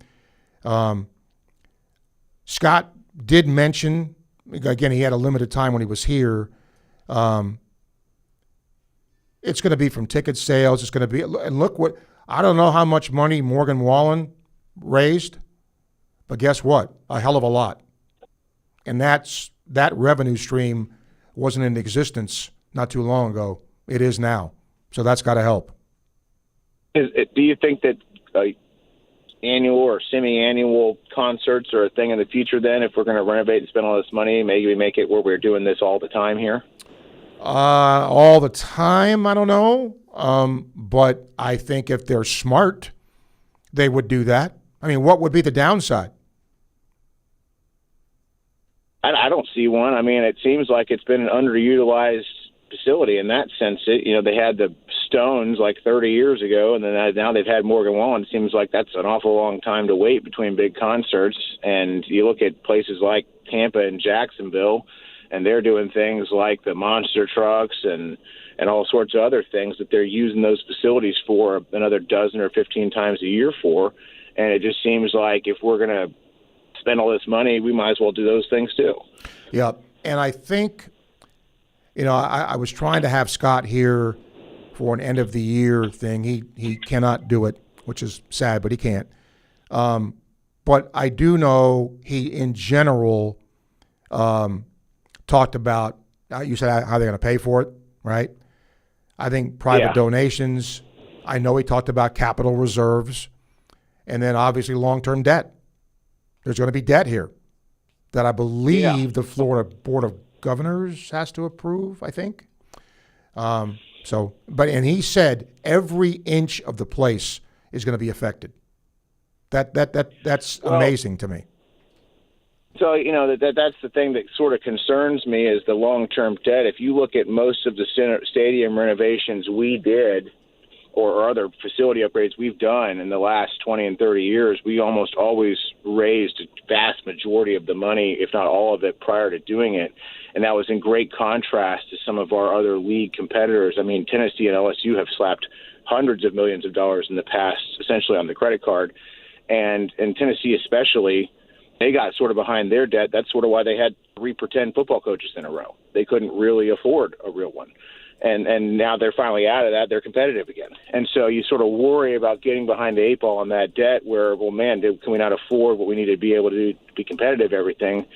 Scott did mention, again, he had a limited time when he was here. It's going to be from ticket sales. It's going to be, and look what, I don't know how much money Morgan Wallen raised, but guess what? A hell of a lot. And that revenue stream wasn't in existence not too long ago. It is now. So that's got to help. Do you think that annual or semi-annual concerts are a thing in the future then, if we're going to renovate and spend all this money? Maybe we make it where we're doing this all the time here? All the time, I don't know. But I think if they're smart, they would do that. I mean, what would be the downside? I don't see one. I mean, it seems like it's been an underutilized facility in that sense. They had the Stones like 30 years ago, and then now they've had Morgan Wallen. It seems like that's an awful long time to wait between big concerts. And you look at places like Tampa and Jacksonville, and they're doing things like the monster trucks and all sorts of other things that they're using those facilities for another dozen or 15 times a year for. And it just seems like if we're going to spend all this money, we might as well do those things too. Yeah, and I think, I was trying to have Scott here for an end-of-the-year thing. He cannot do it, which is sad, but he can't. But I do know he, in general, talked about, you said how they're going to pay for it, right? I think private donations. I know he talked about capital reserves, and then obviously long-term debt. There's going to be debt here that I believe the Florida Board of Governors has to approve, I think. And he said every inch of the place is going to be affected. That's amazing to me. So, that's the thing that sort of concerns me is the long-term debt. If you look at most of the stadium renovations we did or other facility upgrades we've done in the last 20 and 30 years, we almost always raised a vast majority of the money, if not all of it, prior to doing it. And that was in great contrast to some of our other league competitors. I mean, Tennessee and LSU have slapped hundreds of millions of dollars in the past, essentially on the credit card. And in Tennessee especially, they got sort of behind their debt. That's sort of why they had 3 pretend football coaches in a row. They couldn't really afford a real one. And now they're finally out of that. They're competitive again. And so you sort of worry about getting behind the 8 ball on that debt where, well, man, can we not afford what we need to be able to do to be competitive everything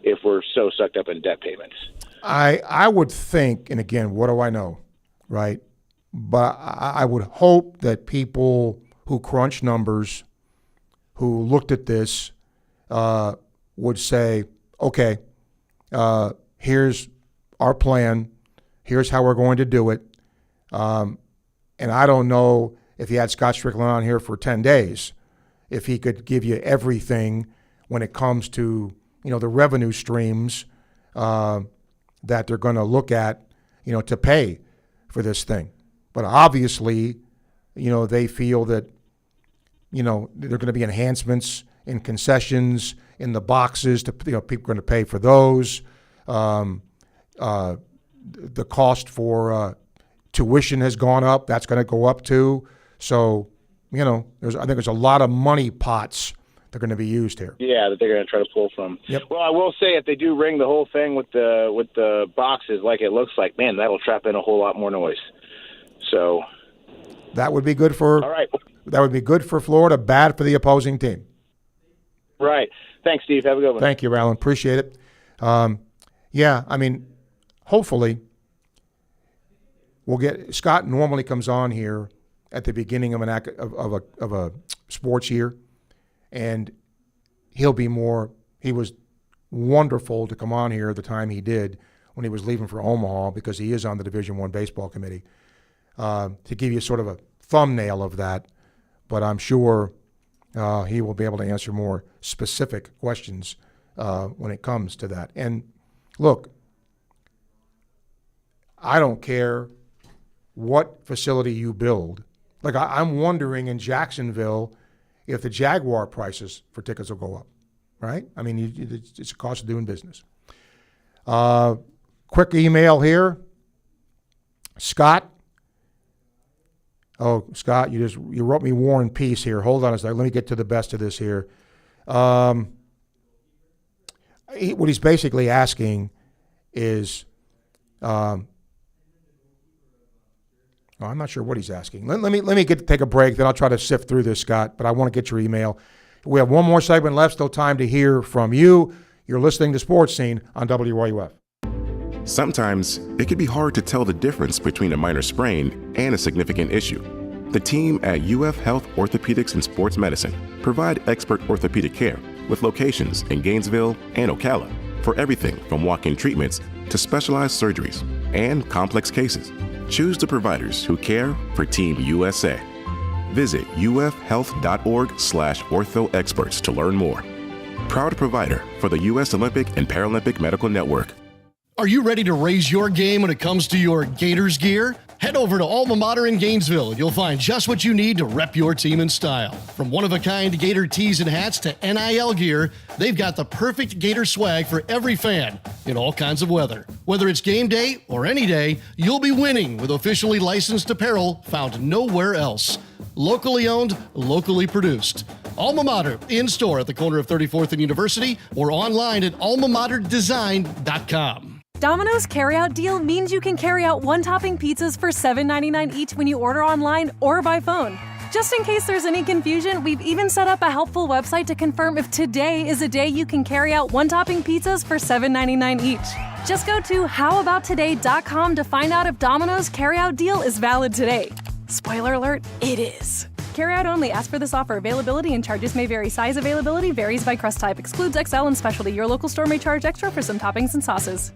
if we're so sucked up in debt payments? I would think, and again, what do I know, right? But I would hope that people who crunch numbers, who looked at this, would say, okay, here's our plan. Here's how we're going to do it. And I don't know if you had Scott Strickland on here for 10 days, if he could give you everything when it comes to, the revenue streams that they're going to look at, to pay for this thing. But obviously, they feel that, there are going to be enhancements in concessions in the boxes to, people are going to pay for those. The cost for tuition has gone up. That's going to go up too. So, I think there's a lot of money pots they're going to be used here. Yeah, that they're going to try to pull from. Yep. Well, I will say if they do ring the whole thing with the boxes like it looks like, man, that'll trap in a whole lot more noise. So that would be good for. All right. That would be good for Florida, bad for the opposing team. Right. Thanks, Steve. Have a good one. Thank you, Alan. Appreciate it. Yeah, I mean, hopefully we'll get. Scott normally comes on here at the beginning of a sports year, and he'll be more. He was wonderful to come on here the time he did when he was leaving for Omaha, because he is on the Division I baseball committee, to give you sort of a thumbnail of that. But I'm sure he will be able to answer more specific questions when it comes to that. And look, I don't care what facility you build. Like, I'm wondering in Jacksonville if the Jaguar prices for tickets will go up, right? I mean, it's a cost of doing business. Quick email here. Scott. Oh, Scott, you wrote me War and Peace here. Hold on a second. Let me get to the best of this here. What he's basically asking is, I'm not sure what he's asking. Let me take a break, then I'll try to sift through this, Scott, but I want to get your email. We have one more segment left, still time to hear from you. You're listening to Sports Scene on WRUF. Sometimes it can be hard to tell the difference between a minor sprain and a significant issue. The team at UF Health Orthopedics and Sports Medicine provide expert orthopedic care with locations in Gainesville and Ocala for everything from walk-in treatments to specialized surgeries and complex cases. Choose the providers who care for Team USA. Visit ufhealth.org/orthoexperts to learn more. Proud provider for the U.S. Olympic and Paralympic Medical Network. Are you ready to raise your game when it comes to your Gators gear? Head over to Alma Mater in Gainesville and you'll find just what you need to rep your team in style. From one-of-a-kind Gator tees and hats to NIL gear, they've got the perfect Gator swag for every fan in all kinds of weather. Whether it's game day or any day, you'll be winning with officially licensed apparel found nowhere else. Locally owned, locally produced. Alma Mater, in-store at the corner of 34th and University or online at almamaterdesign.com. Domino's carryout deal means you can carry out one-topping pizzas for $7.99 each when you order online or by phone. Just in case there's any confusion, we've even set up a helpful website to confirm if today is a day you can carry out one-topping pizzas for $7.99 each. Just go to howaboutoday.com to find out if Domino's carryout deal is valid today. Spoiler alert, it is. Carryout only. Ask for this offer. Availability and charges may vary. Size availability varies by crust type. Excludes XL and specialty. Your local store may charge extra for some toppings and sauces.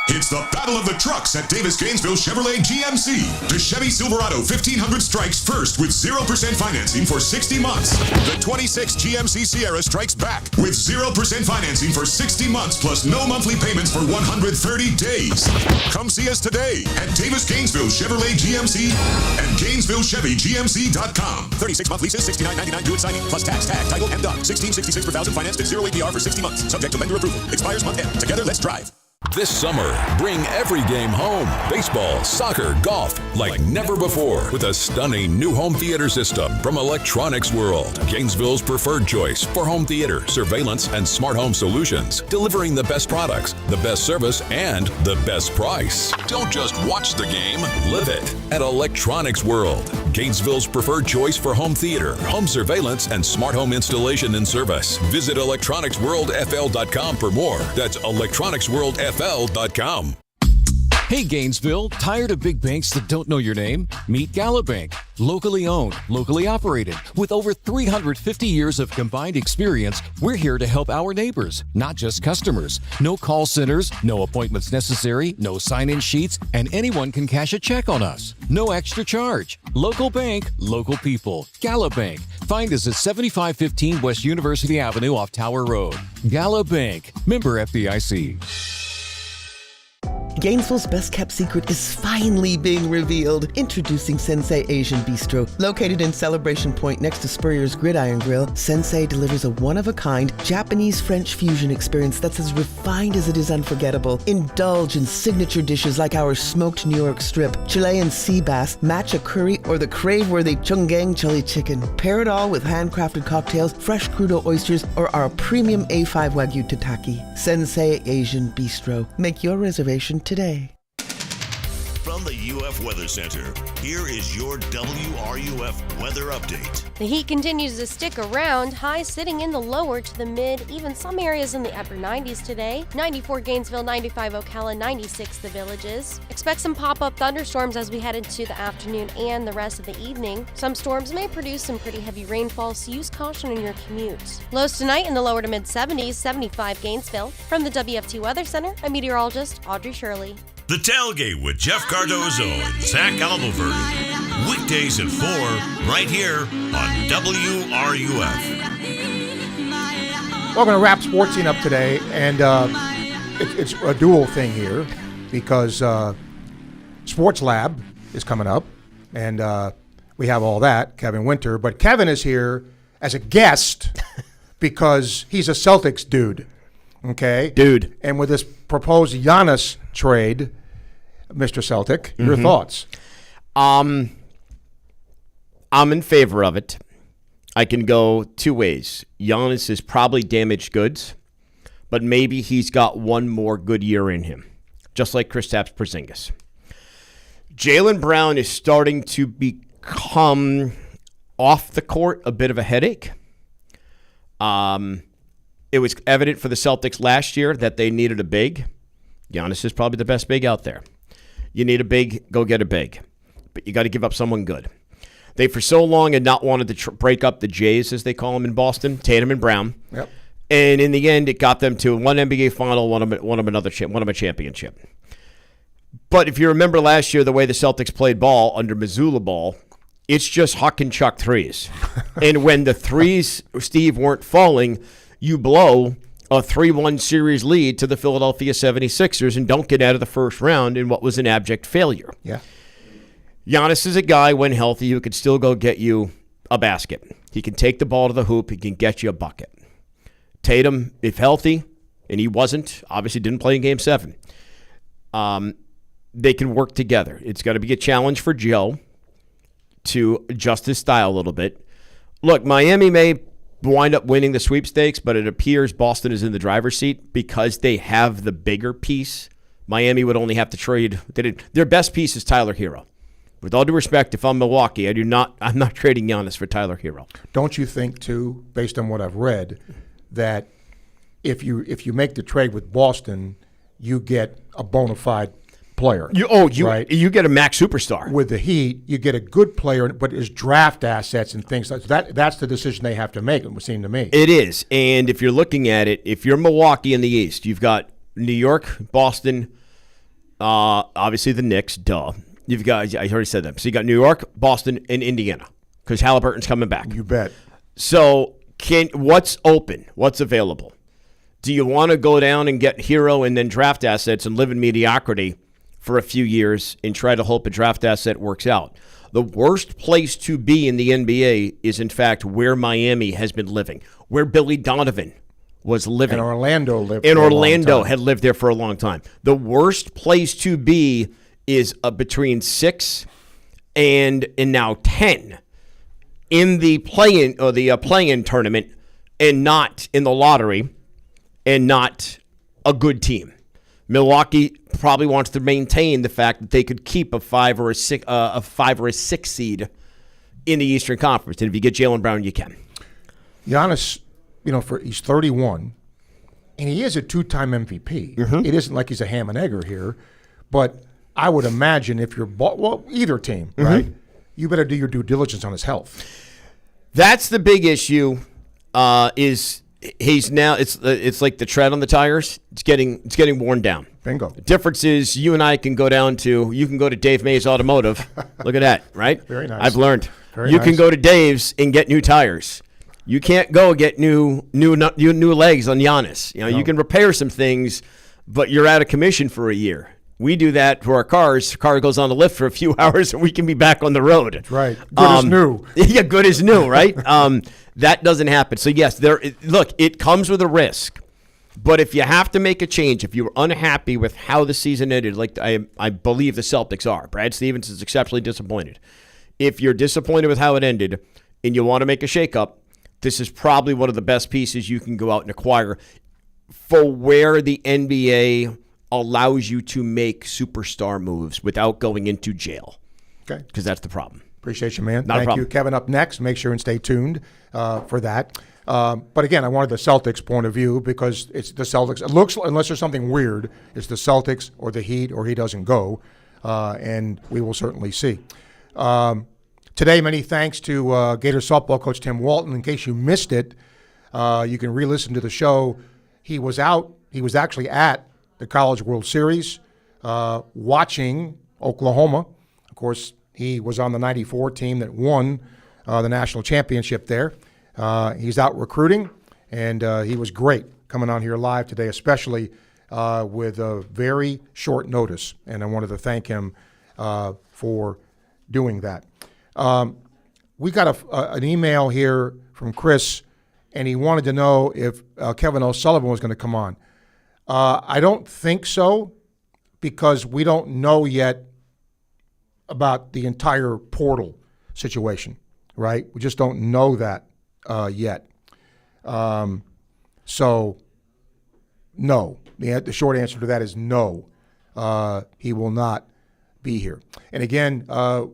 It's the Battle of the Trucks at Davis Gainesville Chevrolet GMC. The Chevy Silverado 1500 strikes first with 0% financing for 60 months. The 26 GMC Sierra strikes back with 0% financing for 60 months plus no monthly payments for 130 days. Come see us today at Davis Gainesville Chevrolet GMC and GainesvilleChevyGMC.com. 36-month leases, $69.99 due at signing, plus tax, tag, title, and dock. $16.66 per thousand financed at 0 APR for 60 months. Subject to lender approval. Expires month end. Together, let's drive. This summer, bring every game home. Baseball, soccer, golf, like never before. With a stunning new home theater system from Electronics World. Gainesville's preferred choice for home theater, surveillance, and smart home solutions. Delivering the best products, the best service, and the best price. Don't just watch the game, live it. At Electronics World. Gainesville's preferred choice for home theater, home surveillance, and smart home installation and service. Visit electronicsworldfl.com for more. That's electronicsworldfl.com. Hey Gainesville, tired of big banks that don't know your name? Meet Gallup Bank. Locally owned, locally operated. With over 350 years of combined experience, we're here to help our neighbors, not just customers. No call centers, no appointments necessary, no sign-in sheets, and anyone can cash a check on us. No extra charge. Local bank, local people. Gallup Bank. Find us at 7515 West University Avenue off Tower Road. Gallup Bank. Member FDIC. Gainesville's best-kept secret is finally being revealed. Introducing Sensei Asian Bistro. Located in Celebration Point next to Spurrier's Gridiron Grill, Sensei delivers a one-of-a-kind Japanese-French fusion experience that's as refined as it is unforgettable. Indulge in signature dishes like our smoked New York strip, Chilean sea bass, matcha curry, or the crave-worthy Chunggang chili chicken. Pair it all with handcrafted cocktails, fresh crudo oysters, or our premium A5 Wagyu tataki. Sensei Asian Bistro. Make your reservation today. From the UF Weather Center, here is your WRUF weather update. The heat continues to stick around, highs sitting in the lower to the mid, even some areas in the upper 90s today. 94 Gainesville, 95 Ocala, 96 the Villages. Expect some pop-up thunderstorms as we head into the afternoon and the rest of the evening. Some storms may produce some pretty heavy rainfall, so use caution in your commute. Lows tonight in the lower to mid 70s, 75 Gainesville. From the WFT Weather Center, I'm meteorologist Audrey Shirley. The Tailgate with Jeff Cardozo and Zach Albuquerque. Weekdays at 4, right here on WRUF. We're going to wrap sports scene up today, and it's a dual thing here because Sports Lab is coming up, and we have all that, Kevin Winter. But Kevin is here as a guest because he's a Celtics dude. Okay? Dude. And with this proposed Giannis trade, Mr. Celtic, your thoughts? I'm in favor of it. I can go two ways. Giannis is probably damaged goods, but maybe he's got one more good year in him, just like Kristaps Porzingis. Jaylen Brown is starting to become off the court a bit of a headache. It was evident for the Celtics last year that they needed a big. Giannis is probably the best big out there. You need a big, go get a big. But you got to give up someone good. They, for so long, had not wanted to break up the Jays, as they call them in Boston, Tatum and Brown. Yep. And in the end, it got them to one NBA final, one of a championship. But if you remember last year, the way the Celtics played ball under Missoula ball, it's just huck and chuck threes. And when the threes, Steve, weren't falling, you blow a 3-1 series lead to the Philadelphia 76ers and don't get out of the first round in what was an abject failure. Yeah. Giannis is a guy, when healthy, who could still go get you a basket. He can take the ball to the hoop. He can get you a bucket. Tatum, if healthy, and he wasn't, obviously didn't play in Game 7, they can work together. It's got to be a challenge for Joe to adjust his style a little bit. Look, Miami may wind up winning the sweepstakes, but it appears Boston is in the driver's seat because they have the bigger piece. Miami would only have to trade. Their best piece is Tyler Hero. With all due respect, if I'm Milwaukee, I'm not trading Giannis for Tyler Hero. Don't you think, too, based on what I've read, that if you make the trade with Boston, you get a bona fide player? You get a max superstar. With the Heat, you get a good player, but his draft assets and things like that. That's the decision they have to make, it would seem to me. It is. And if you're looking at it, if you're Milwaukee in the East, you've got New York, Boston, obviously the Knicks, duh. You've got, I already said them. So you got New York, Boston, and Indiana because Halliburton's coming back. You bet. So what's open? What's available? Do you want to go down and get Hero and then draft assets and live in mediocrity for a few years and try to hope a draft asset works out? The worst place to be in the NBA is, in fact, where Miami has been living, where Billy Donovan was living. And Orlando lived and Orlando had lived there for a long time. The worst place to be is between 6 and now 10 in the play-in or the play-in tournament, and not in the lottery, and not a good team. Milwaukee probably wants to maintain the fact that they could keep a 5 or a 6 seed in the Eastern Conference, and if you get Jaylen Brown, you can. Giannis, he's 31, and he is a 2-time MVP. Mm-hmm. It isn't like he's a ham and egger here, but I would imagine if you're either team, Mm-hmm. right? You better do your due diligence on his health. That's the big issue. Is he's now it's like the tread on the tires. It's getting worn down. Bingo. The difference is you and I can go to Dave Mays Automotive. Look at that, right? Very nice. I've learned. Very you nice. can go to Dave's and get new tires. You can't go get new legs on Giannis. No. You can repair some things, but you're out of commission for a year. We do that to our cars. The car goes on the lift for a few hours, and we can be back on the road. That's right. Good as new. Yeah, good as new, right? That doesn't happen. So, yes, it comes with a risk. But if you have to make a change, if you're unhappy with how the season ended, like I believe the Celtics are, Brad Stevens is exceptionally disappointed. If you're disappointed with how it ended and you want to make a shakeup, this is probably one of the best pieces you can go out and acquire for where the NBA allows you to make superstar moves without going into jail. Okay. Because that's the problem. Appreciate you, man. Not a Thank problem. you. Kevin up next. Make sure and stay tuned for that. But again, I wanted the Celtics point of view because it's the Celtics. It looks, unless there's something weird, it's the Celtics or the Heat or he doesn't go, and we will certainly see. Today, many thanks to Gator softball coach Tim Walton. In case you missed it, you can re-listen to the show. He was actually at the College World Series watching Oklahoma. Of course, he was on the 94 team that won the national championship there. He's out recruiting, and he was great coming on here live today, especially with a very short notice. And I wanted to thank him for doing that. We got an email here from Chris, and he wanted to know if Kevin O'Sullivan was going to come on. I don't think so, because we don't know yet about the entire portal situation, right? We just don't know that yet. So, no. The short answer to that is no. He will not be here. And again,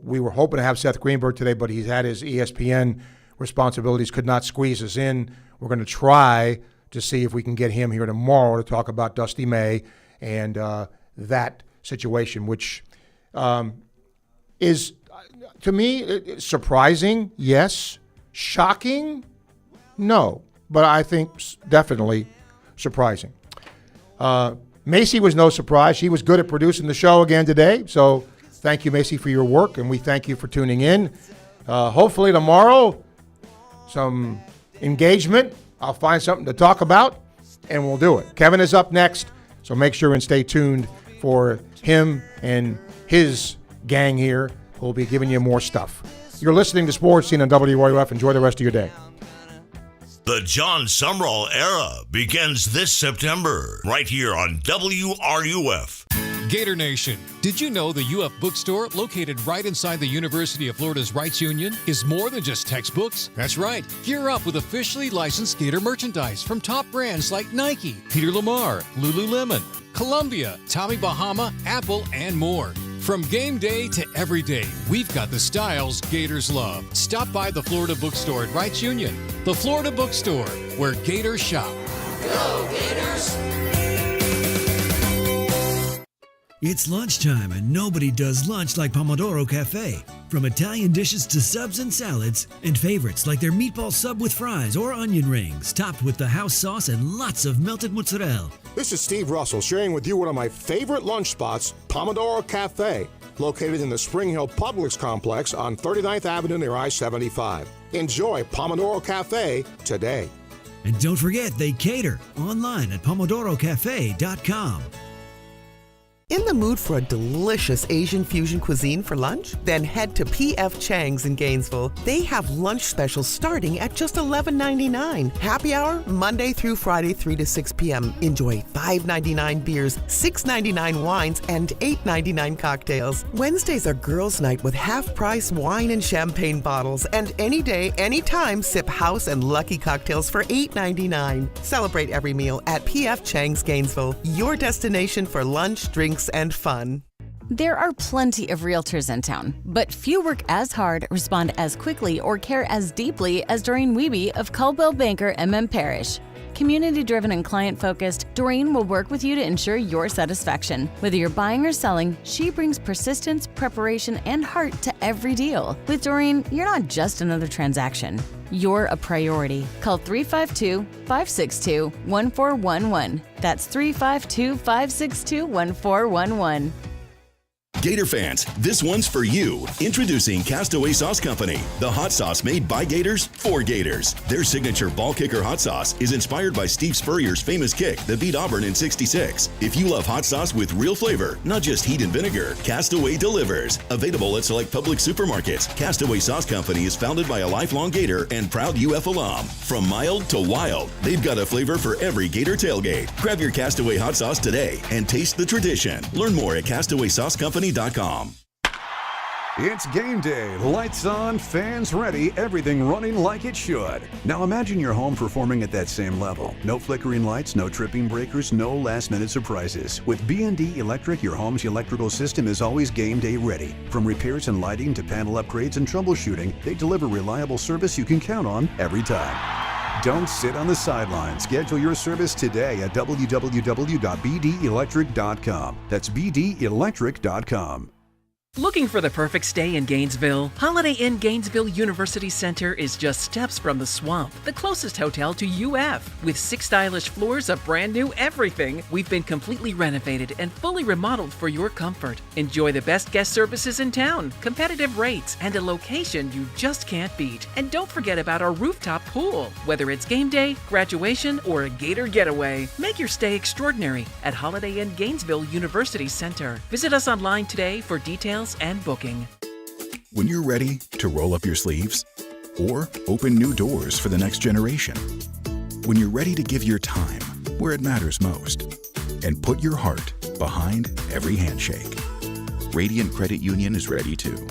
we were hoping to have Seth Greenberg today, but he's had his ESPN responsibilities, could not squeeze us in. We're going to try to see if we can get him here tomorrow to talk about Dusty May and that situation, which is, to me, surprising, yes. Shocking, no. But I think definitely surprising. Macy was no surprise. She was good at producing the show again today. So thank you, Macy, for your work, and we thank you for tuning in. Hopefully tomorrow, some engagement. I'll find something to talk about, and we'll do it. Kevin is up next, so make sure and stay tuned for him and his gang here. We'll be giving you more stuff. You're listening to Sports Scene on WRUF. Enjoy the rest of your day. The John Sumrall era begins this September, right here on WRUF. Gator Nation, did you know the UF bookstore, located right inside the University of Florida's Rights Union, is more than just textbooks? That's right. Gear up with officially licensed Gator merchandise from top brands like Nike, Peter Lamar, Lululemon, Columbia, Tommy Bahama, Apple, and more. From game day to every day, we've got the styles Gators love. Stop by the Florida bookstore at Rights Union. The Florida bookstore, where Gators shop. Go Gators! It's lunchtime, and nobody does lunch like Pomodoro Cafe. From Italian dishes to subs and salads, and favorites like their meatball sub with fries or onion rings, topped with the house sauce and lots of melted mozzarella. This is Steve Russell sharing with you one of my favorite lunch spots, Pomodoro Cafe, located in the Spring Hill Publix complex on 39th Avenue near I-75. Enjoy Pomodoro Cafe today. And don't forget, they cater online at pomodorocafe.com. In the mood for a delicious Asian fusion cuisine for lunch? Then head to P.F. Chang's in Gainesville. They have lunch specials starting at just $11.99. Happy hour, Monday through Friday, 3 to 6 p.m. Enjoy $5.99 beers, $6.99 wines, and $8.99 cocktails. Wednesdays are girls' night with half-price wine and champagne bottles. And any day, anytime, sip house and lucky cocktails for $8.99. Celebrate every meal at P.F. Chang's Gainesville, your destination for lunch, drinks, and fun. There are plenty of realtors in town, but few work as hard, respond as quickly, or care as deeply as Doreen Wiebe of Caldwell Banker MM Parish. Community-driven and client-focused, Doreen will work with you to ensure your satisfaction. Whether you're buying or selling, she brings persistence, preparation, and heart to every deal. With Doreen, you're not just another transaction. You're a priority. Call 352-562-1411. That's 352-562-1411. Gator fans, this one's for you. Introducing Castaway Sauce Company, the hot sauce made by Gators for Gators. Their signature ball kicker hot sauce is inspired by Steve Spurrier's famous kick that beat Auburn in '66. If you love hot sauce with real flavor, not just heat and vinegar, Castaway delivers. Available at select public supermarkets, Castaway Sauce Company is founded by a lifelong Gator and proud UF alum. From mild to wild, they've got a flavor for every Gator tailgate. Grab your Castaway hot sauce today and taste the tradition. Learn more at CastawaySauceCompany.com. It's game day. Lights on, fans ready, everything running like it should. Now imagine your home performing at that same level. No flickering lights, no tripping breakers, no last-minute surprises. With B&D Electric, your home's electrical system is always game day ready. From repairs and lighting to panel upgrades and troubleshooting, they deliver reliable service you can count on every time. Don't sit on the sidelines. Schedule your service today at www.bdelectric.com. That's bdelectric.com. Looking for the perfect stay in Gainesville? Holiday Inn Gainesville University Center is just steps from the Swamp, the closest hotel to UF. With 6 stylish floors of brand new everything, we've been completely renovated and fully remodeled for your comfort. Enjoy the best guest services in town, competitive rates, and a location you just can't beat. And don't forget about our rooftop pool. Whether it's game day, graduation, or a Gator getaway, make your stay extraordinary at Holiday Inn Gainesville University Center. Visit us online today for details and booking. When you're ready to roll up your sleeves or open new doors for the next generation. When you're ready to give your time where it matters most and put your heart behind every handshake. Radiant Credit Union is ready too.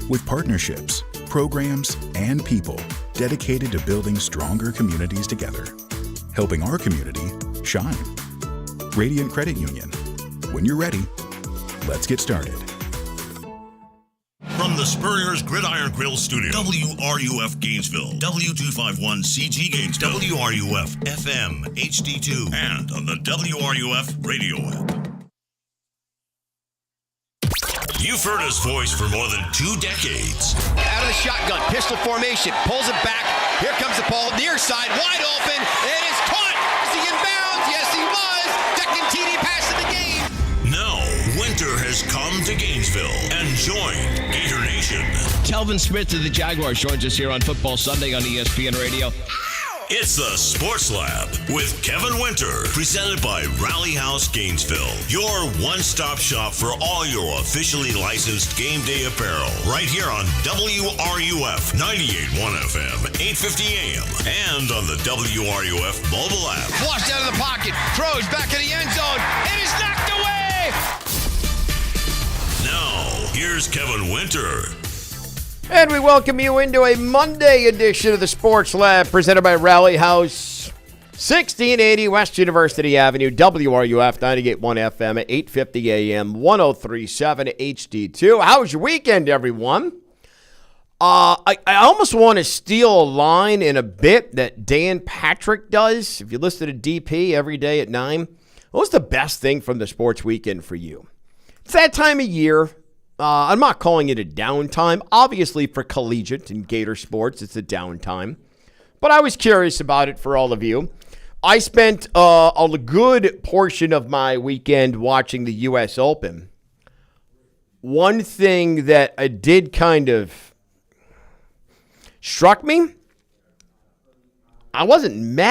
With partnerships, programs, and people dedicated to building stronger communities together. Helping our community shine. Radiant Credit Union. When you're ready, let's get started. From the Spurrier's Gridiron Grill Studio, WRUF Gainesville, W251CG Gainesville, WRUF FM HD2, and on the WRUF radio app. You've heard his voice for more than 2 decades. Out of the shotgun, pistol formation, pulls it back. Here comes the ball, near side, wide open. It is caught. Is he in bounds? Yes, he was. Second TD pass of the game. Now, winter has come to Gainesville and joined Gator Nation. Telvin Smith of the Jaguars joins us here on Football Sunday on ESPN Radio. It's the Sports Lab with Kevin Winter, presented by Rally House Gainesville, your one-stop shop for all your officially licensed game day apparel, right here on WRUF 98.1 FM, 850 AM, and on the WRUF mobile app. Flushed out of the pocket, throws back in the end zone, it is knocked away! Now, here's Kevin Winter. And we welcome you into a Monday edition of the Sports Lab presented by Rally House, 1680 West University Avenue, WRUF 98.1 FM at 850 AM, 1037 HD2. How was your weekend, everyone? I almost want to steal a line in a bit that Dan Patrick does. If you listen to DP every day at 9, what was the best thing from the sports weekend for you? It's that time of year. I'm not calling it a downtime. Obviously, for collegiate and Gator sports, it's a downtime. But I was curious about it for all of you. I spent a good portion of my weekend watching the U.S. Open. One thing that I did kind of struck me, I wasn't mad